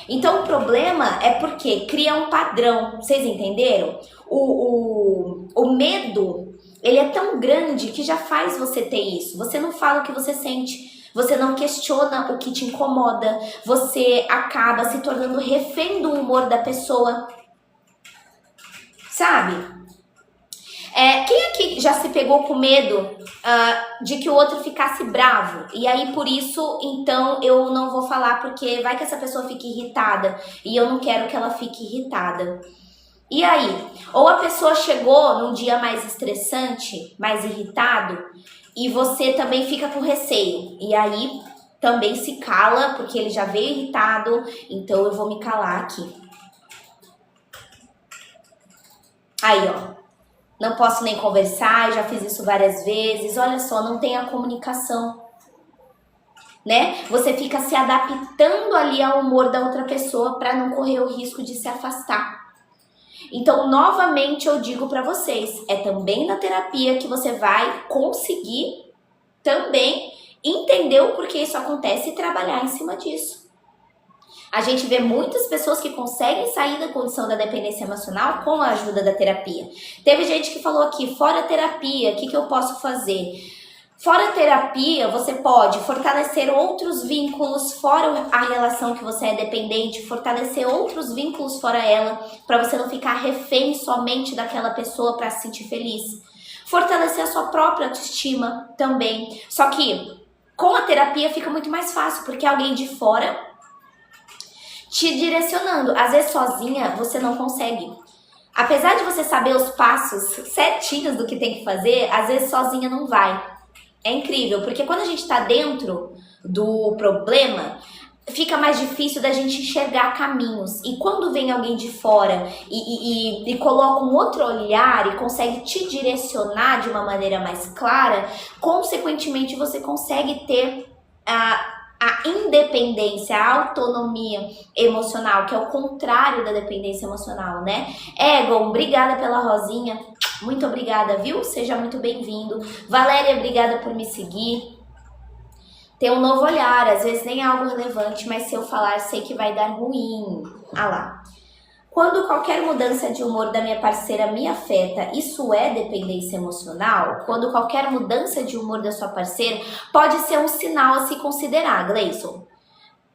Então o problema é porque cria um padrão, vocês entenderam? O medo, ele é tão grande que já faz você ter isso. Você não fala o que você sente. Você não questiona o que te incomoda, você acaba se tornando refém do humor da pessoa, sabe? Quem aqui já se pegou com medo de que o outro ficasse bravo? E aí, por isso, então, eu não vou falar porque vai que essa pessoa fique irritada e eu não quero que ela fique irritada. E aí? Ou a pessoa chegou num dia mais estressante, mais irritado, e você também fica com receio. E aí também se cala, porque ele já veio irritado, então eu vou me calar aqui. Aí, ó. Não posso nem conversar, já fiz isso várias vezes. Olha só, não tem a comunicação. Né? Você fica se adaptando ali ao humor da outra pessoa para não correr o risco de se afastar. Então, novamente, eu digo para vocês, é também na terapia que você vai conseguir também entender o porquê isso acontece e trabalhar em cima disso. A gente vê muitas pessoas que conseguem sair da condição da dependência emocional com a ajuda da terapia. Teve gente que falou aqui, fora terapia, o que eu posso fazer? Fora terapia, você pode fortalecer outros vínculos fora a relação que você é dependente, fortalecer outros vínculos fora ela, para você não ficar refém somente daquela pessoa para se sentir feliz. Fortalecer a sua própria autoestima também. Só que com a terapia fica muito mais fácil, porque alguém de fora te direcionando. Às vezes sozinha você não consegue. Apesar de você saber os passos certinhos do que tem que fazer, às vezes sozinha não vai. É incrível, porque quando a gente tá dentro do problema, fica mais difícil da gente enxergar caminhos. E quando vem alguém de fora e coloca um outro olhar e consegue te direcionar de uma maneira mais clara, consequentemente você consegue ter a independência, a autonomia emocional, que é o contrário da dependência emocional, né? Egon, obrigada pela rosinha. Muito obrigada, viu? Seja muito bem-vindo. Valéria, obrigada por me seguir. Ter um novo olhar, às vezes nem é algo relevante, mas se eu falar, sei que vai dar ruim. Ah lá. Quando qualquer mudança de humor da minha parceira me afeta, isso é dependência emocional? Quando qualquer mudança de humor da sua parceira pode ser um sinal a se considerar, Gleison.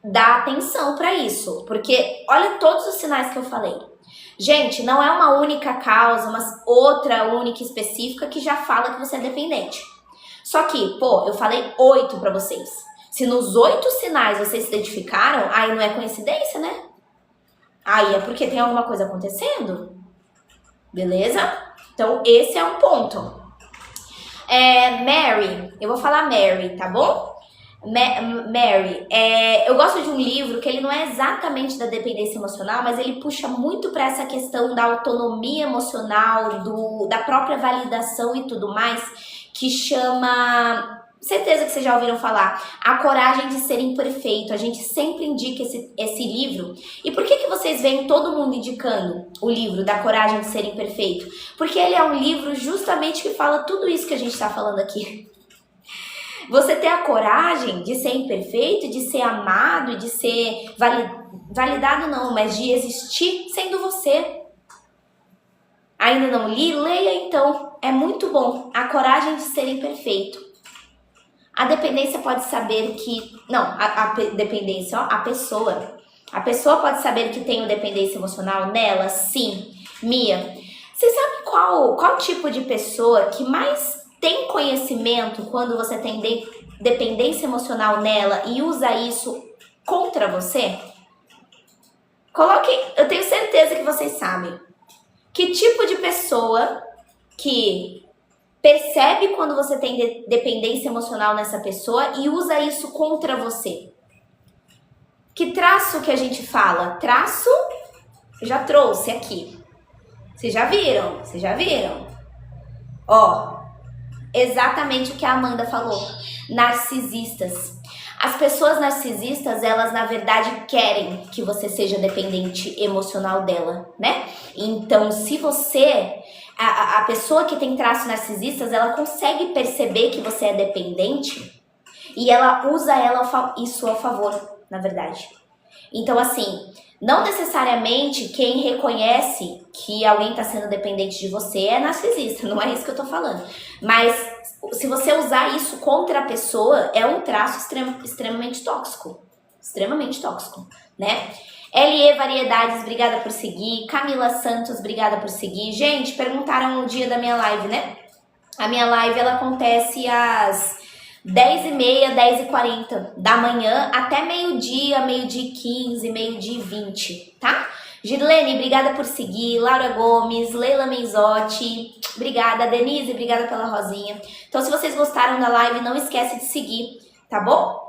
Dá atenção para isso, porque olha todos os sinais que eu falei. Gente, não é uma única causa, mas outra única específica que já fala que você é dependente. Só que, pô, eu falei 8 para vocês. Se nos 8 sinais vocês se identificaram, aí não é coincidência, né? Aí é porque tem alguma coisa acontecendo. Beleza? Então, esse é um ponto. Mary, eu vou falar Mary, tá bom? Mary, eu gosto de um livro que ele não é exatamente da dependência emocional, mas ele puxa muito para essa questão da autonomia emocional, da própria validação e tudo mais, que chama... Certeza que vocês já ouviram falar. A Coragem de Ser Imperfeito. A gente sempre indica esse livro. E por que vocês veem todo mundo indicando o livro da Coragem de Ser Imperfeito? Porque ele é um livro justamente que fala tudo isso que a gente está falando aqui. Você ter a coragem de ser imperfeito, de ser amado, de ser validado não, mas de existir sendo você. Ainda não li? Leia então. É muito bom. A Coragem de Ser Imperfeito. A dependência pode saber que... Não, a dependência, ó, a pessoa. A pessoa pode saber que tem dependência emocional nela? Sim. Mia, você sabe qual tipo de pessoa que mais tem conhecimento quando você tem dependência emocional nela e usa isso contra você? Coloque... Eu tenho certeza que vocês sabem. Que tipo de pessoa que... percebe quando você tem dependência emocional nessa pessoa e usa isso contra você. Que traço que a gente fala? Traço, eu já trouxe aqui. Vocês já viram? Vocês já viram? Ó, exatamente o que a Amanda falou. Narcisistas. As pessoas narcisistas, elas na verdade querem que você seja dependente emocional dela, né? Então, se você... A pessoa que tem traços narcisistas, ela consegue perceber que você é dependente e ela usa isso a favor, na verdade. Então, assim, não necessariamente quem reconhece que alguém está sendo dependente de você é narcisista, não é isso que eu tô falando. Mas se você usar isso contra a pessoa, é um traço extremamente tóxico. Extremamente tóxico, né? LE Variedades, obrigada por seguir. Camila Santos, obrigada por seguir. Gente, perguntaram o dia da minha live, né? A minha live, ela acontece às 10h30, 10h40 da manhã até meio-dia, meio-dia 15, meio-dia 20, tá? Girlene, obrigada por seguir. Laura Gomes, Leila Menzotti, obrigada. Denise, obrigada pela rosinha. Então, se vocês gostaram da live, não esquece de seguir, tá bom?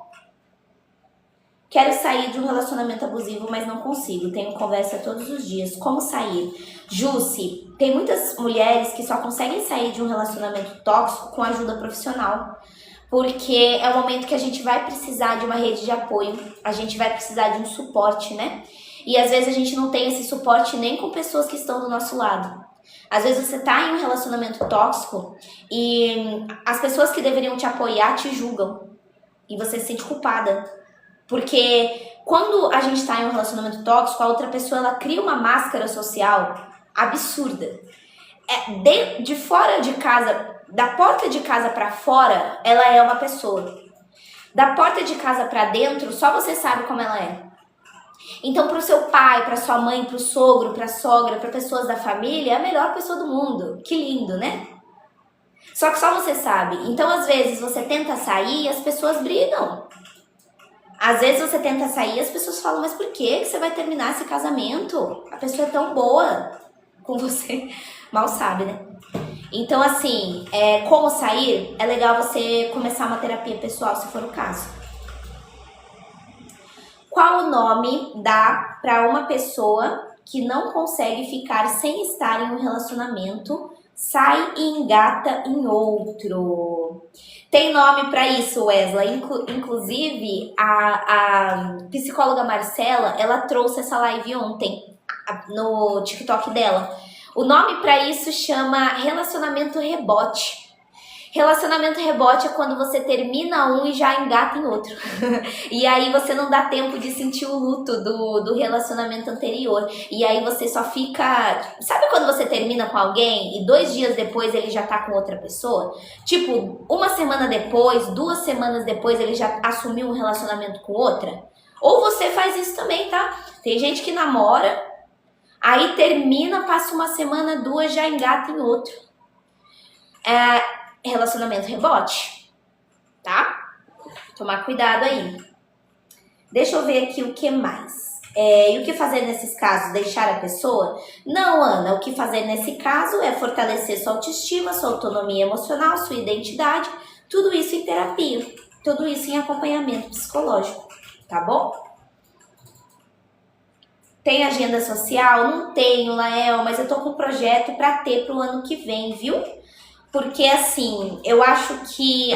Quero sair de um relacionamento abusivo, mas não consigo. Tenho conversa todos os dias. Como sair? Jussi, tem muitas mulheres que só conseguem sair de um relacionamento tóxico com ajuda profissional. Porque é o momento que a gente vai precisar de uma rede de apoio. A gente vai precisar de um suporte, né? E às vezes a gente não tem esse suporte nem com pessoas que estão do nosso lado. Às vezes você tá em um relacionamento tóxico e as pessoas que deveriam te apoiar te julgam. E você se sente culpada. Porque quando a gente está em um relacionamento tóxico, a outra pessoa ela cria uma máscara social absurda. De fora de casa, da porta de casa para fora, ela é uma pessoa. Da porta de casa para dentro, só você sabe como ela é. Então, para o seu pai, para sua mãe, para o sogro, para a sogra, para pessoas da família, é a melhor pessoa do mundo. Que lindo, né? Só que só você sabe. Então, às vezes, você tenta sair e as pessoas brigam. Às vezes você tenta sair e as pessoas falam, mas por que você vai terminar esse casamento? A pessoa é tão boa. com você, mal sabe, né? Então, assim, como sair, é legal você começar uma terapia pessoal, se for o caso. Qual o nome dá para uma pessoa que não consegue ficar sem estar em um relacionamento, sai e engata em outro? Tem nome para isso, Wesley. Inclusive, a psicóloga Marcela, ela trouxe essa live ontem no TikTok dela. O nome para isso chama relacionamento rebote. Relacionamento rebote é quando você termina um e já engata em outro. E aí você não dá tempo de sentir o luto do relacionamento anterior. E aí você só fica... Sabe quando você termina com alguém e 2 dias depois ele já tá com outra pessoa? Tipo, 1 semana depois, 2 semanas depois ele já assumiu um relacionamento com outra? Ou você faz isso também, tá? Tem gente que namora, aí termina, passa 1 semana, 2, já engata em outro. Relacionamento rebote, tá? Tomar cuidado aí. Deixa eu ver aqui o que mais. E o que fazer nesses casos? Deixar a pessoa? Não, Ana, o que fazer nesse caso é fortalecer sua autoestima, sua autonomia emocional, sua identidade, tudo isso em terapia, tudo isso em acompanhamento psicológico, tá bom? Tem agenda social? Não tenho, Lael, mas eu tô com um projeto para ter pro ano que vem, viu? Porque, assim, eu acho que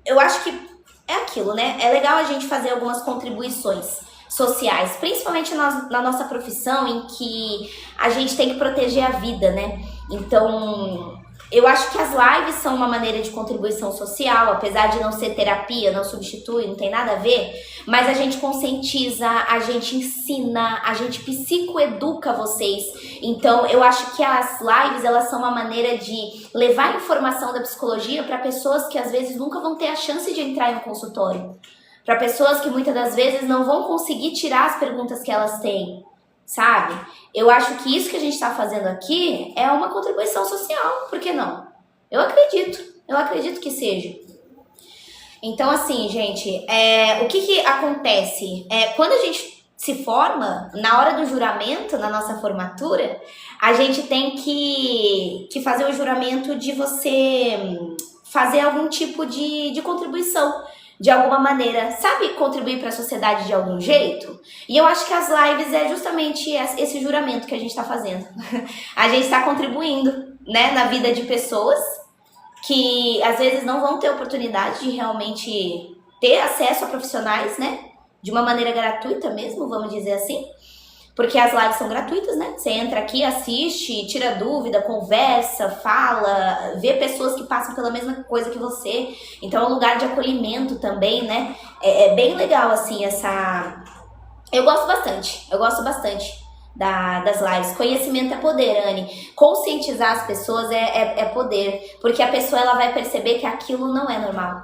eu acho que é aquilo, né? É legal a gente fazer algumas contribuições sociais, principalmente na nossa profissão, em que a gente tem que proteger a vida, né? Então, eu acho que as lives são uma maneira de contribuição social, apesar de não ser terapia, não substitui, não tem nada a ver, mas a gente conscientiza, a gente ensina, a gente psicoeduca vocês. Então, eu acho que as lives, elas são uma maneira de levar a informação da psicologia para pessoas que às vezes nunca vão ter a chance de entrar em um consultório. Para pessoas que muitas das vezes não vão conseguir tirar as perguntas que elas têm, sabe? Eu acho que isso que a gente está fazendo aqui é uma contribuição social, por que não? Eu acredito que seja. Então, assim, gente, o que acontece? Quando a gente se forma, na hora do juramento, na nossa formatura, a gente tem que fazer o juramento de você fazer algum tipo de contribuição, de alguma maneira, sabe, contribuir para a sociedade de algum jeito? E eu acho que as lives é justamente esse juramento que a gente está fazendo. A gente está contribuindo, né, na vida de pessoas que às vezes não vão ter oportunidade de realmente ter acesso a profissionais, né, de uma maneira gratuita mesmo, vamos dizer assim. Porque as lives são gratuitas, né? Você entra aqui, assiste, tira dúvida, conversa, fala, vê pessoas que passam pela mesma coisa que você. Então é um lugar de acolhimento também, né? É bem legal, assim, essa... Eu gosto bastante das lives. Conhecimento é poder, Anne. Conscientizar as pessoas é poder. Porque a pessoa, ela vai perceber que aquilo não é normal.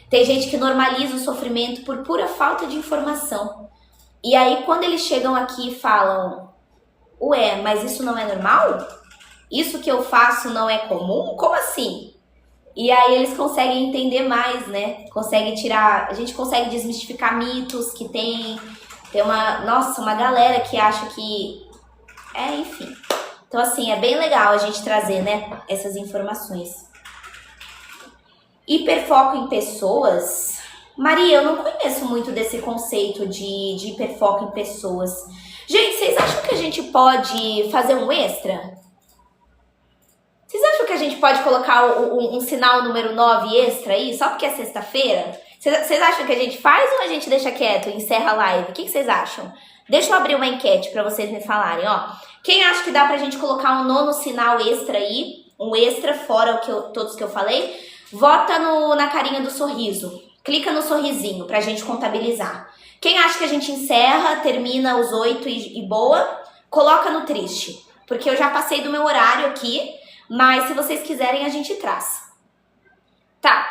Tem gente que normaliza o sofrimento por pura falta de informação. E aí, quando eles chegam aqui e falam, ué, mas isso não é normal? Isso que eu faço não é comum? Como assim? E aí eles conseguem entender mais, né? A gente consegue desmistificar mitos que tem uma galera que acha que... enfim. Então, assim, é bem legal a gente trazer, né, essas informações. Hiperfoco em pessoas... Maria, eu não conheço muito desse conceito de hiperfoco em pessoas. Gente, vocês acham que a gente pode fazer um extra? Vocês acham que a gente pode colocar um sinal número 9 extra aí, só porque é sexta-feira? Vocês acham que a gente faz ou a gente deixa quieto e encerra a live? O que vocês acham? Deixa eu abrir uma enquete pra vocês me falarem, ó. Quem acha que dá pra gente colocar um 9º sinal extra aí, um extra fora todos que eu falei, vota na carinha do sorriso. Clica no sorrisinho pra gente contabilizar. Quem acha que a gente encerra, termina os 8 e boa, coloca no triste. Porque eu já passei do meu horário aqui, mas se vocês quiserem a gente traz. Tá.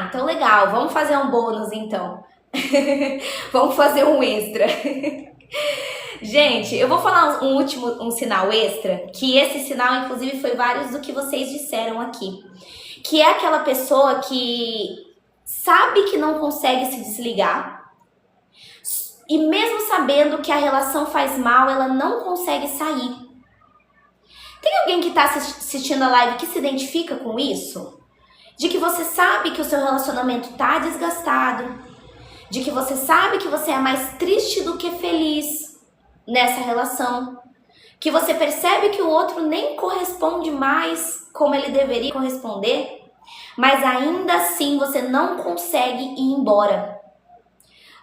Então legal. Vamos fazer um bônus então. Vamos fazer um extra. Gente, eu vou falar um sinal extra, que esse sinal inclusive foi vários do que vocês disseram aqui. Que é aquela pessoa que... sabe que não consegue se desligar, e mesmo sabendo que a relação faz mal, ela não consegue sair. Tem alguém que está assistindo a live que se identifica com isso? De que você sabe que o seu relacionamento está desgastado, de que você sabe que você é mais triste do que feliz nessa relação, que você percebe que o outro nem corresponde mais como ele deveria corresponder, mas ainda assim você não consegue ir embora.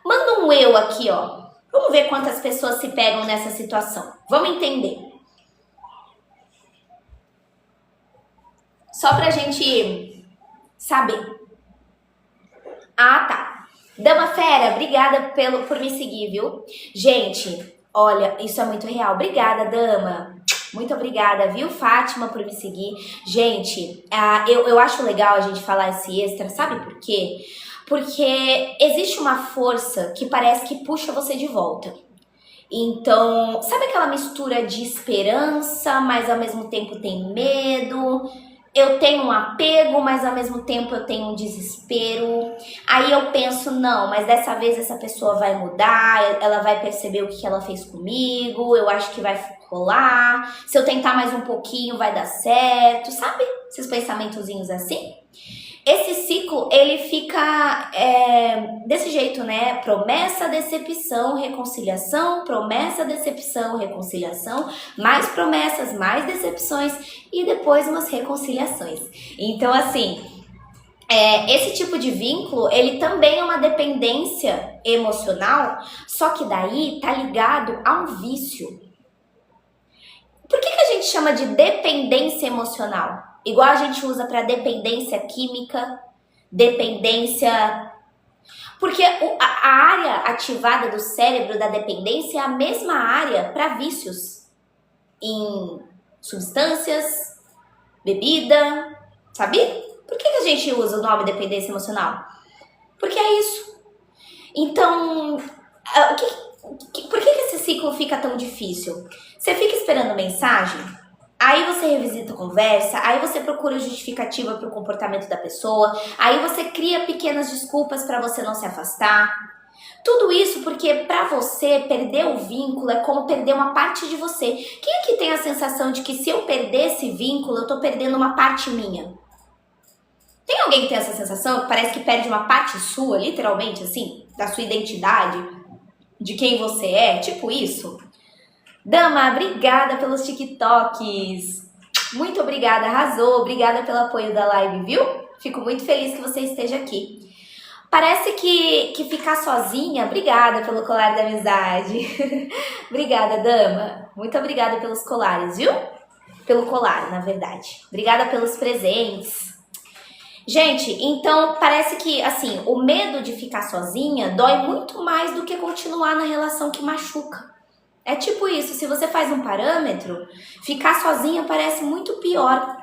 Manda um eu aqui, ó. Vamos ver quantas pessoas se pegam nessa situação. Vamos entender. Só pra gente saber. Ah, tá. Dama Fera, obrigada por me seguir, viu? Gente, olha, isso é muito real. Obrigada, Dama. Muito obrigada, viu, Fátima, por me seguir. Gente, eu acho legal a gente falar esse extra, sabe por quê? Porque existe uma força que parece que puxa você de volta. Então, sabe aquela mistura de esperança, mas ao mesmo tempo tem medo? Eu tenho um apego, mas ao mesmo tempo eu tenho um desespero. Aí eu penso, não, mas dessa vez essa pessoa vai mudar, ela vai perceber o que ela fez comigo, eu acho que vai rolar. Se eu tentar mais um pouquinho, vai dar certo. Sabe esses pensamentozinhos assim? Esse ciclo, ele fica desse jeito, né? Promessa, decepção, reconciliação, promessa, decepção, reconciliação, mais promessas, mais decepções e depois umas reconciliações. Então, assim, esse tipo de vínculo, ele também é uma dependência emocional, só que daí tá ligado a um vício. Por que a gente chama de dependência emocional? Igual a gente usa para dependência química, dependência... Porque a área ativada do cérebro da dependência é a mesma área para vícios. Em substâncias, bebida, sabe? Por que a gente usa o nome dependência emocional? Porque é isso. Então, por que esse ciclo fica tão difícil? Você fica esperando mensagem... Aí você revisita a conversa, aí você procura justificativa para o comportamento da pessoa, aí você cria pequenas desculpas para você não se afastar. Tudo isso porque para você perder o vínculo é como perder uma parte de você. Quem aqui tem a sensação de que se eu perder esse vínculo, eu tô perdendo uma parte minha? Tem alguém que tem essa sensação que parece que perde uma parte sua, literalmente assim, da sua identidade, de quem você é, tipo isso? Dama, obrigada pelos TikToks. Muito obrigada, arrasou. Obrigada pelo apoio da live, viu? Fico muito feliz que você esteja aqui. Parece que ficar sozinha... Obrigada pelo colar da amizade. Obrigada, Dama. Muito obrigada pelos colares, viu? Pelo colar, na verdade. Obrigada pelos presentes. Gente, então parece que, assim, o medo de ficar sozinha dói muito mais do que continuar na relação que machuca. É tipo isso, se você faz um parâmetro, ficar sozinha parece muito pior.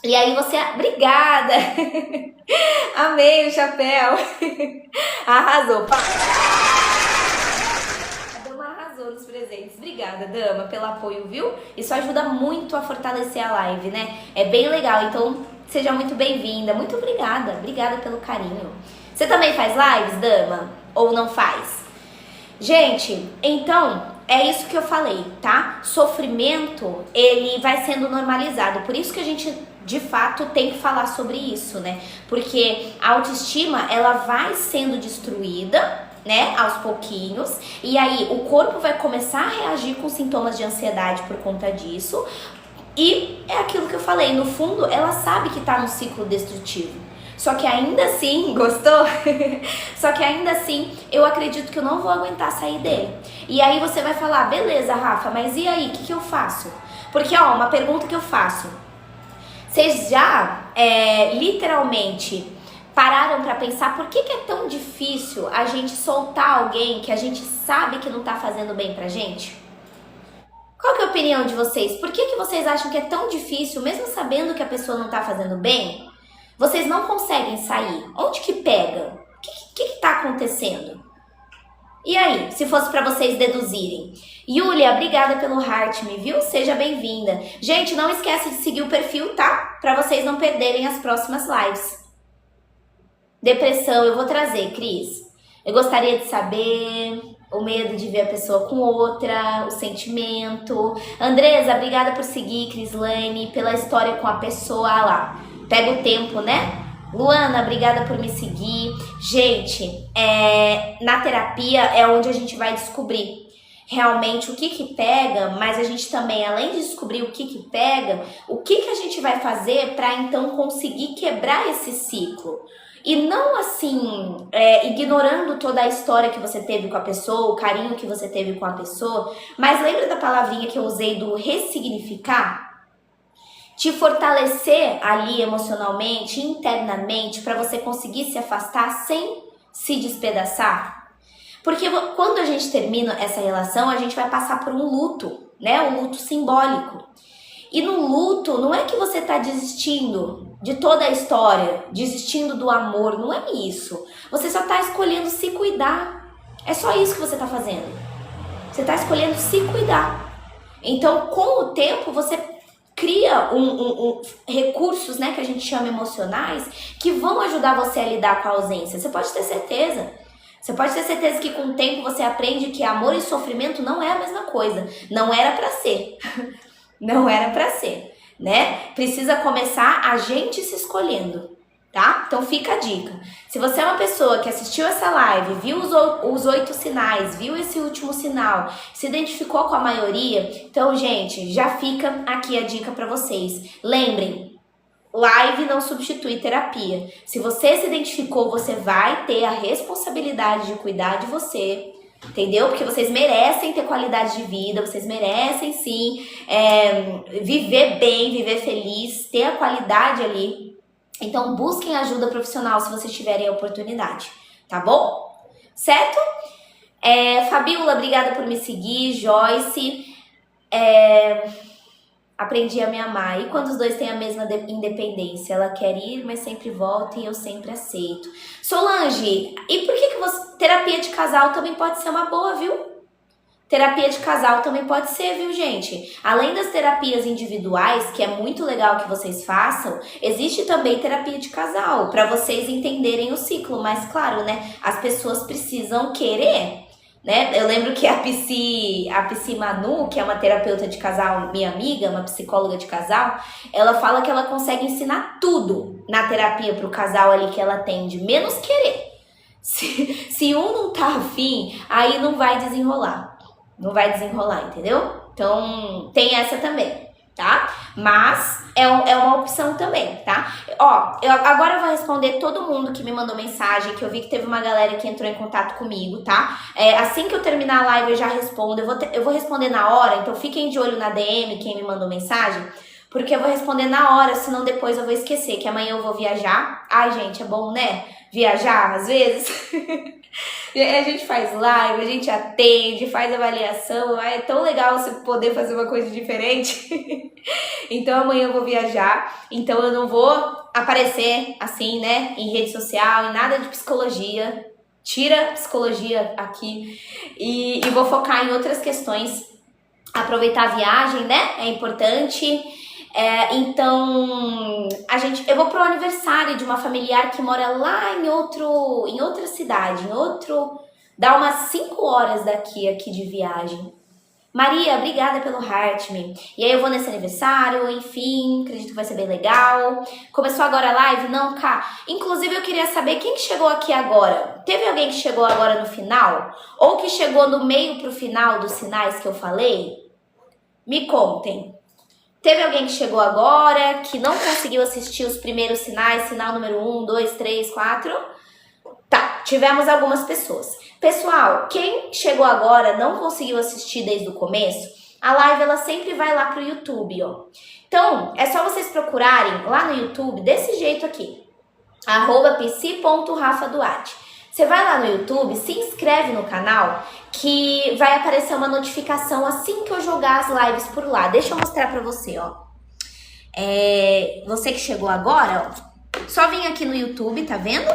E aí você... Obrigada! Amei o chapéu! Arrasou! A Dama arrasou nos presentes. Obrigada, Dama, pelo apoio, viu? Isso ajuda muito a fortalecer a live, né? É bem legal, então seja muito bem-vinda. Muito obrigada, obrigada pelo carinho. Você também faz lives, Dama? Ou não faz? Gente, então... É isso que eu falei, tá? Sofrimento, ele vai sendo normalizado. Por isso que a gente, de fato, tem que falar sobre isso, né? Porque a autoestima, ela vai sendo destruída, né? Aos pouquinhos. E aí, o corpo vai começar a reagir com sintomas de ansiedade por conta disso. E é aquilo que eu falei. No fundo, ela sabe que tá num ciclo destrutivo. Só que ainda assim, gostou? Só que ainda assim, eu acredito que eu não vou aguentar sair dele. E aí você vai falar, beleza, Rafa, mas e aí, o que eu faço? Porque, ó, uma pergunta que eu faço. Vocês já, literalmente, pararam pra pensar por que é tão difícil a gente soltar alguém que a gente sabe que não tá fazendo bem pra gente? Qual que é a opinião de vocês? Por que vocês acham que é tão difícil, mesmo sabendo que a pessoa não tá fazendo bem, vocês não conseguem sair? Onde que pega? O que tá acontecendo? E aí, se fosse pra vocês deduzirem? Yulia, obrigada pelo heart me, viu? Seja bem-vinda. Gente, não esquece de seguir o perfil, tá? Pra vocês não perderem as próximas lives. Depressão, eu vou trazer, Cris. Eu gostaria de saber... o medo de ver a pessoa com outra, o sentimento. Andresa, obrigada por seguir, Crislane, pela história com a pessoa. Ah lá, pega o tempo, né? Luana, obrigada por me seguir. Gente, na terapia é onde a gente vai descobrir realmente o que pega, mas a gente também, além de descobrir o que pega, o que a gente vai fazer para então conseguir quebrar esse ciclo. E não assim, ignorando toda a história que você teve com a pessoa, o carinho que você teve com a pessoa, mas lembra da palavrinha que eu usei do ressignificar? Te fortalecer ali emocionalmente, internamente, para você conseguir se afastar sem se despedaçar. Porque quando a gente termina essa relação, a gente vai passar por um luto, né? Um luto simbólico. E no luto, não é que você está desistindo de toda a história, desistindo do amor, não é isso. Você só está escolhendo se cuidar. É só isso que você está fazendo. Você está escolhendo se cuidar. Então, com o tempo, você cria recursos, né, que a gente chama emocionais, que vão ajudar você a lidar com a ausência. Você pode ter certeza. Você pode ter certeza que com o tempo você aprende que amor e sofrimento não é a mesma coisa. Não era pra ser. Não era pra ser, né? Precisa começar a gente se escolhendo, tá? Então fica a dica. Se você é uma pessoa que assistiu essa live, viu os 8 sinais, viu esse último sinal, se identificou com a maioria, então, gente, já fica aqui a dica pra vocês. Lembrem, live não substitui terapia. Se você se identificou, você vai ter a responsabilidade de cuidar de você, entendeu? Porque vocês merecem ter qualidade de vida, vocês merecem sim viver bem, viver feliz, ter a qualidade ali. Então busquem ajuda profissional se vocês tiverem a oportunidade, tá bom? Certo? Fabiola, obrigada por me seguir. Joyce, aprendi a me amar. E quando os dois têm a mesma independência? Ela quer ir, mas sempre volta e eu sempre aceito. Solange, e por que você... Terapia de casal também pode ser uma boa, viu? Terapia de casal também pode ser, viu, gente? Além das terapias individuais, que é muito legal que vocês façam, existe também terapia de casal, para vocês entenderem o ciclo. Mas, claro, né? As pessoas precisam querer, né? Eu lembro que a Psi Manu, que é uma terapeuta de casal, minha amiga, uma psicóloga de casal, ela fala que ela consegue ensinar tudo na terapia pro casal ali que ela atende, menos querer. Se um não tá afim, aí não vai desenrolar. Não vai desenrolar, entendeu? Então, tem essa também, tá? Mas é uma opção também, tá? Ó, agora eu vou responder todo mundo que me mandou mensagem, que eu vi que teve uma galera que entrou em contato comigo, tá? Assim que eu terminar a live eu já respondo, eu vou responder na hora, então fiquem de olho na DM, quem me mandou mensagem, porque eu vou responder na hora, senão depois eu vou esquecer, que amanhã eu vou viajar. Ai, gente, é bom, né? Viajar, às vezes. A gente faz live, a gente atende, faz avaliação. Ai, é tão legal você poder fazer uma coisa diferente. Então amanhã eu vou viajar, então eu não vou aparecer assim, né, em rede social, em nada de psicologia. Tira a psicologia aqui e vou focar em outras questões. Aproveitar a viagem, né, é importante. Então, eu vou pro aniversário de uma familiar que mora lá em outra cidade, dá umas 5 horas aqui de viagem. Maria, obrigada pelo Heart Me. E aí eu vou nesse aniversário, enfim, acredito que vai ser bem legal. Começou agora a live? Não, cá. Inclusive eu queria saber quem que chegou aqui agora. Teve alguém que chegou agora no final? Ou que chegou no meio pro final dos sinais que eu falei? Me contem. Teve alguém que chegou agora, que não conseguiu assistir os primeiros sinais, sinal número 1, 2, 3, 4? Tá, tivemos algumas pessoas. Pessoal, quem chegou agora, não conseguiu assistir desde o começo, a live ela sempre vai lá pro YouTube, ó. Então, é só vocês procurarem lá no YouTube, desse jeito aqui, @psi.rafaduarte. Você vai lá no YouTube, se inscreve no canal, que vai aparecer uma notificação assim que eu jogar as lives por lá. Deixa eu mostrar pra você, ó. Você que chegou agora, ó, só vem aqui no YouTube, tá vendo?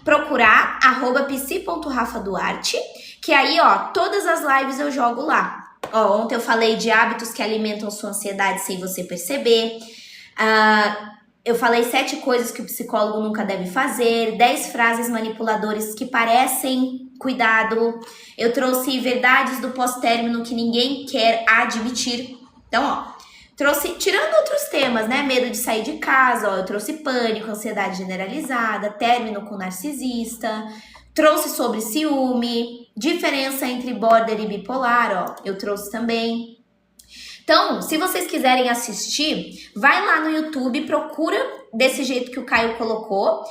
Procurar @psi.rafaduarte, que aí, ó, todas as lives eu jogo lá. Ó, ontem eu falei de hábitos que alimentam sua ansiedade sem você perceber. Eu falei 7 coisas que o psicólogo nunca deve fazer, 10 frases manipuladoras que parecem cuidado. Eu trouxe verdades do pós-término que ninguém quer admitir. Então, ó, trouxe, tirando outros temas, né? Medo de sair de casa, ó, eu trouxe pânico, ansiedade generalizada, término com narcisista. Trouxe sobre ciúme, diferença entre border e bipolar, ó, eu trouxe também. Então, se vocês quiserem assistir, vai lá no YouTube, procura desse jeito que o Caio colocou,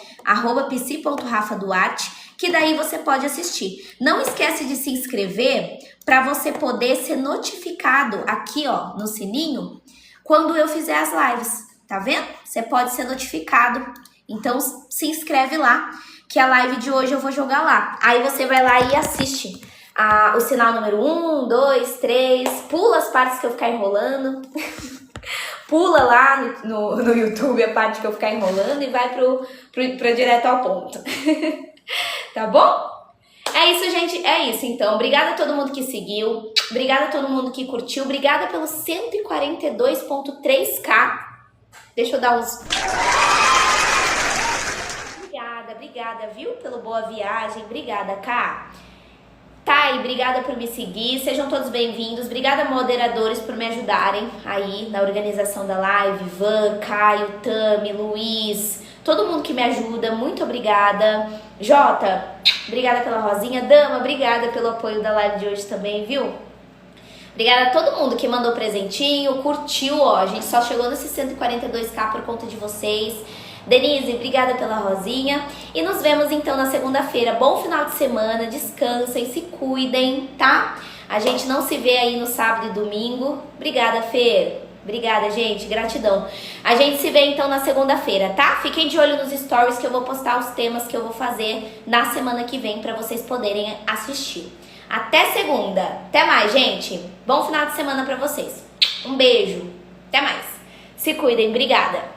@psi.rafaduarte, que daí você pode assistir. Não esquece de se inscrever para você poder ser notificado aqui, ó, no sininho, quando eu fizer as lives, tá vendo? Você pode ser notificado, então se inscreve lá, que a live de hoje eu vou jogar lá. Aí você vai lá e assiste o sinal número 1, 2, 3, pula as partes que eu ficar enrolando, pula lá no YouTube a parte que eu ficar enrolando e vai pro direto ao ponto. Tá bom? É isso, gente. É isso, então. Obrigada a todo mundo que seguiu. Obrigada a todo mundo que curtiu. Obrigada pelos 142.3k. Deixa eu dar uns... Obrigada, viu? Pelo boa viagem. Obrigada, Ká. Thay, obrigada por me seguir. Sejam todos bem-vindos. Obrigada, moderadores, por me ajudarem aí na organização da live. Van, Caio, Tami, Luiz, todo mundo que me ajuda. Muito obrigada. Jota, obrigada pela rosinha. Dama, obrigada pelo apoio da live de hoje também, viu? Obrigada a todo mundo que mandou presentinho, curtiu, ó. A gente só chegou nesses 142k por conta de vocês. Denise, obrigada pela rosinha. E nos vemos então na segunda-feira. Bom final de semana, descansem, se cuidem, tá? A gente não se vê aí no sábado e domingo. Obrigada, Fer. Obrigada, gente. Gratidão. A gente se vê então na segunda-feira, tá? Fiquem de olho nos stories que eu vou postar os temas que eu vou fazer na semana que vem para vocês poderem assistir. Até segunda. Até mais, gente. Bom final de semana para vocês. Um beijo. Até mais. Se cuidem. Obrigada.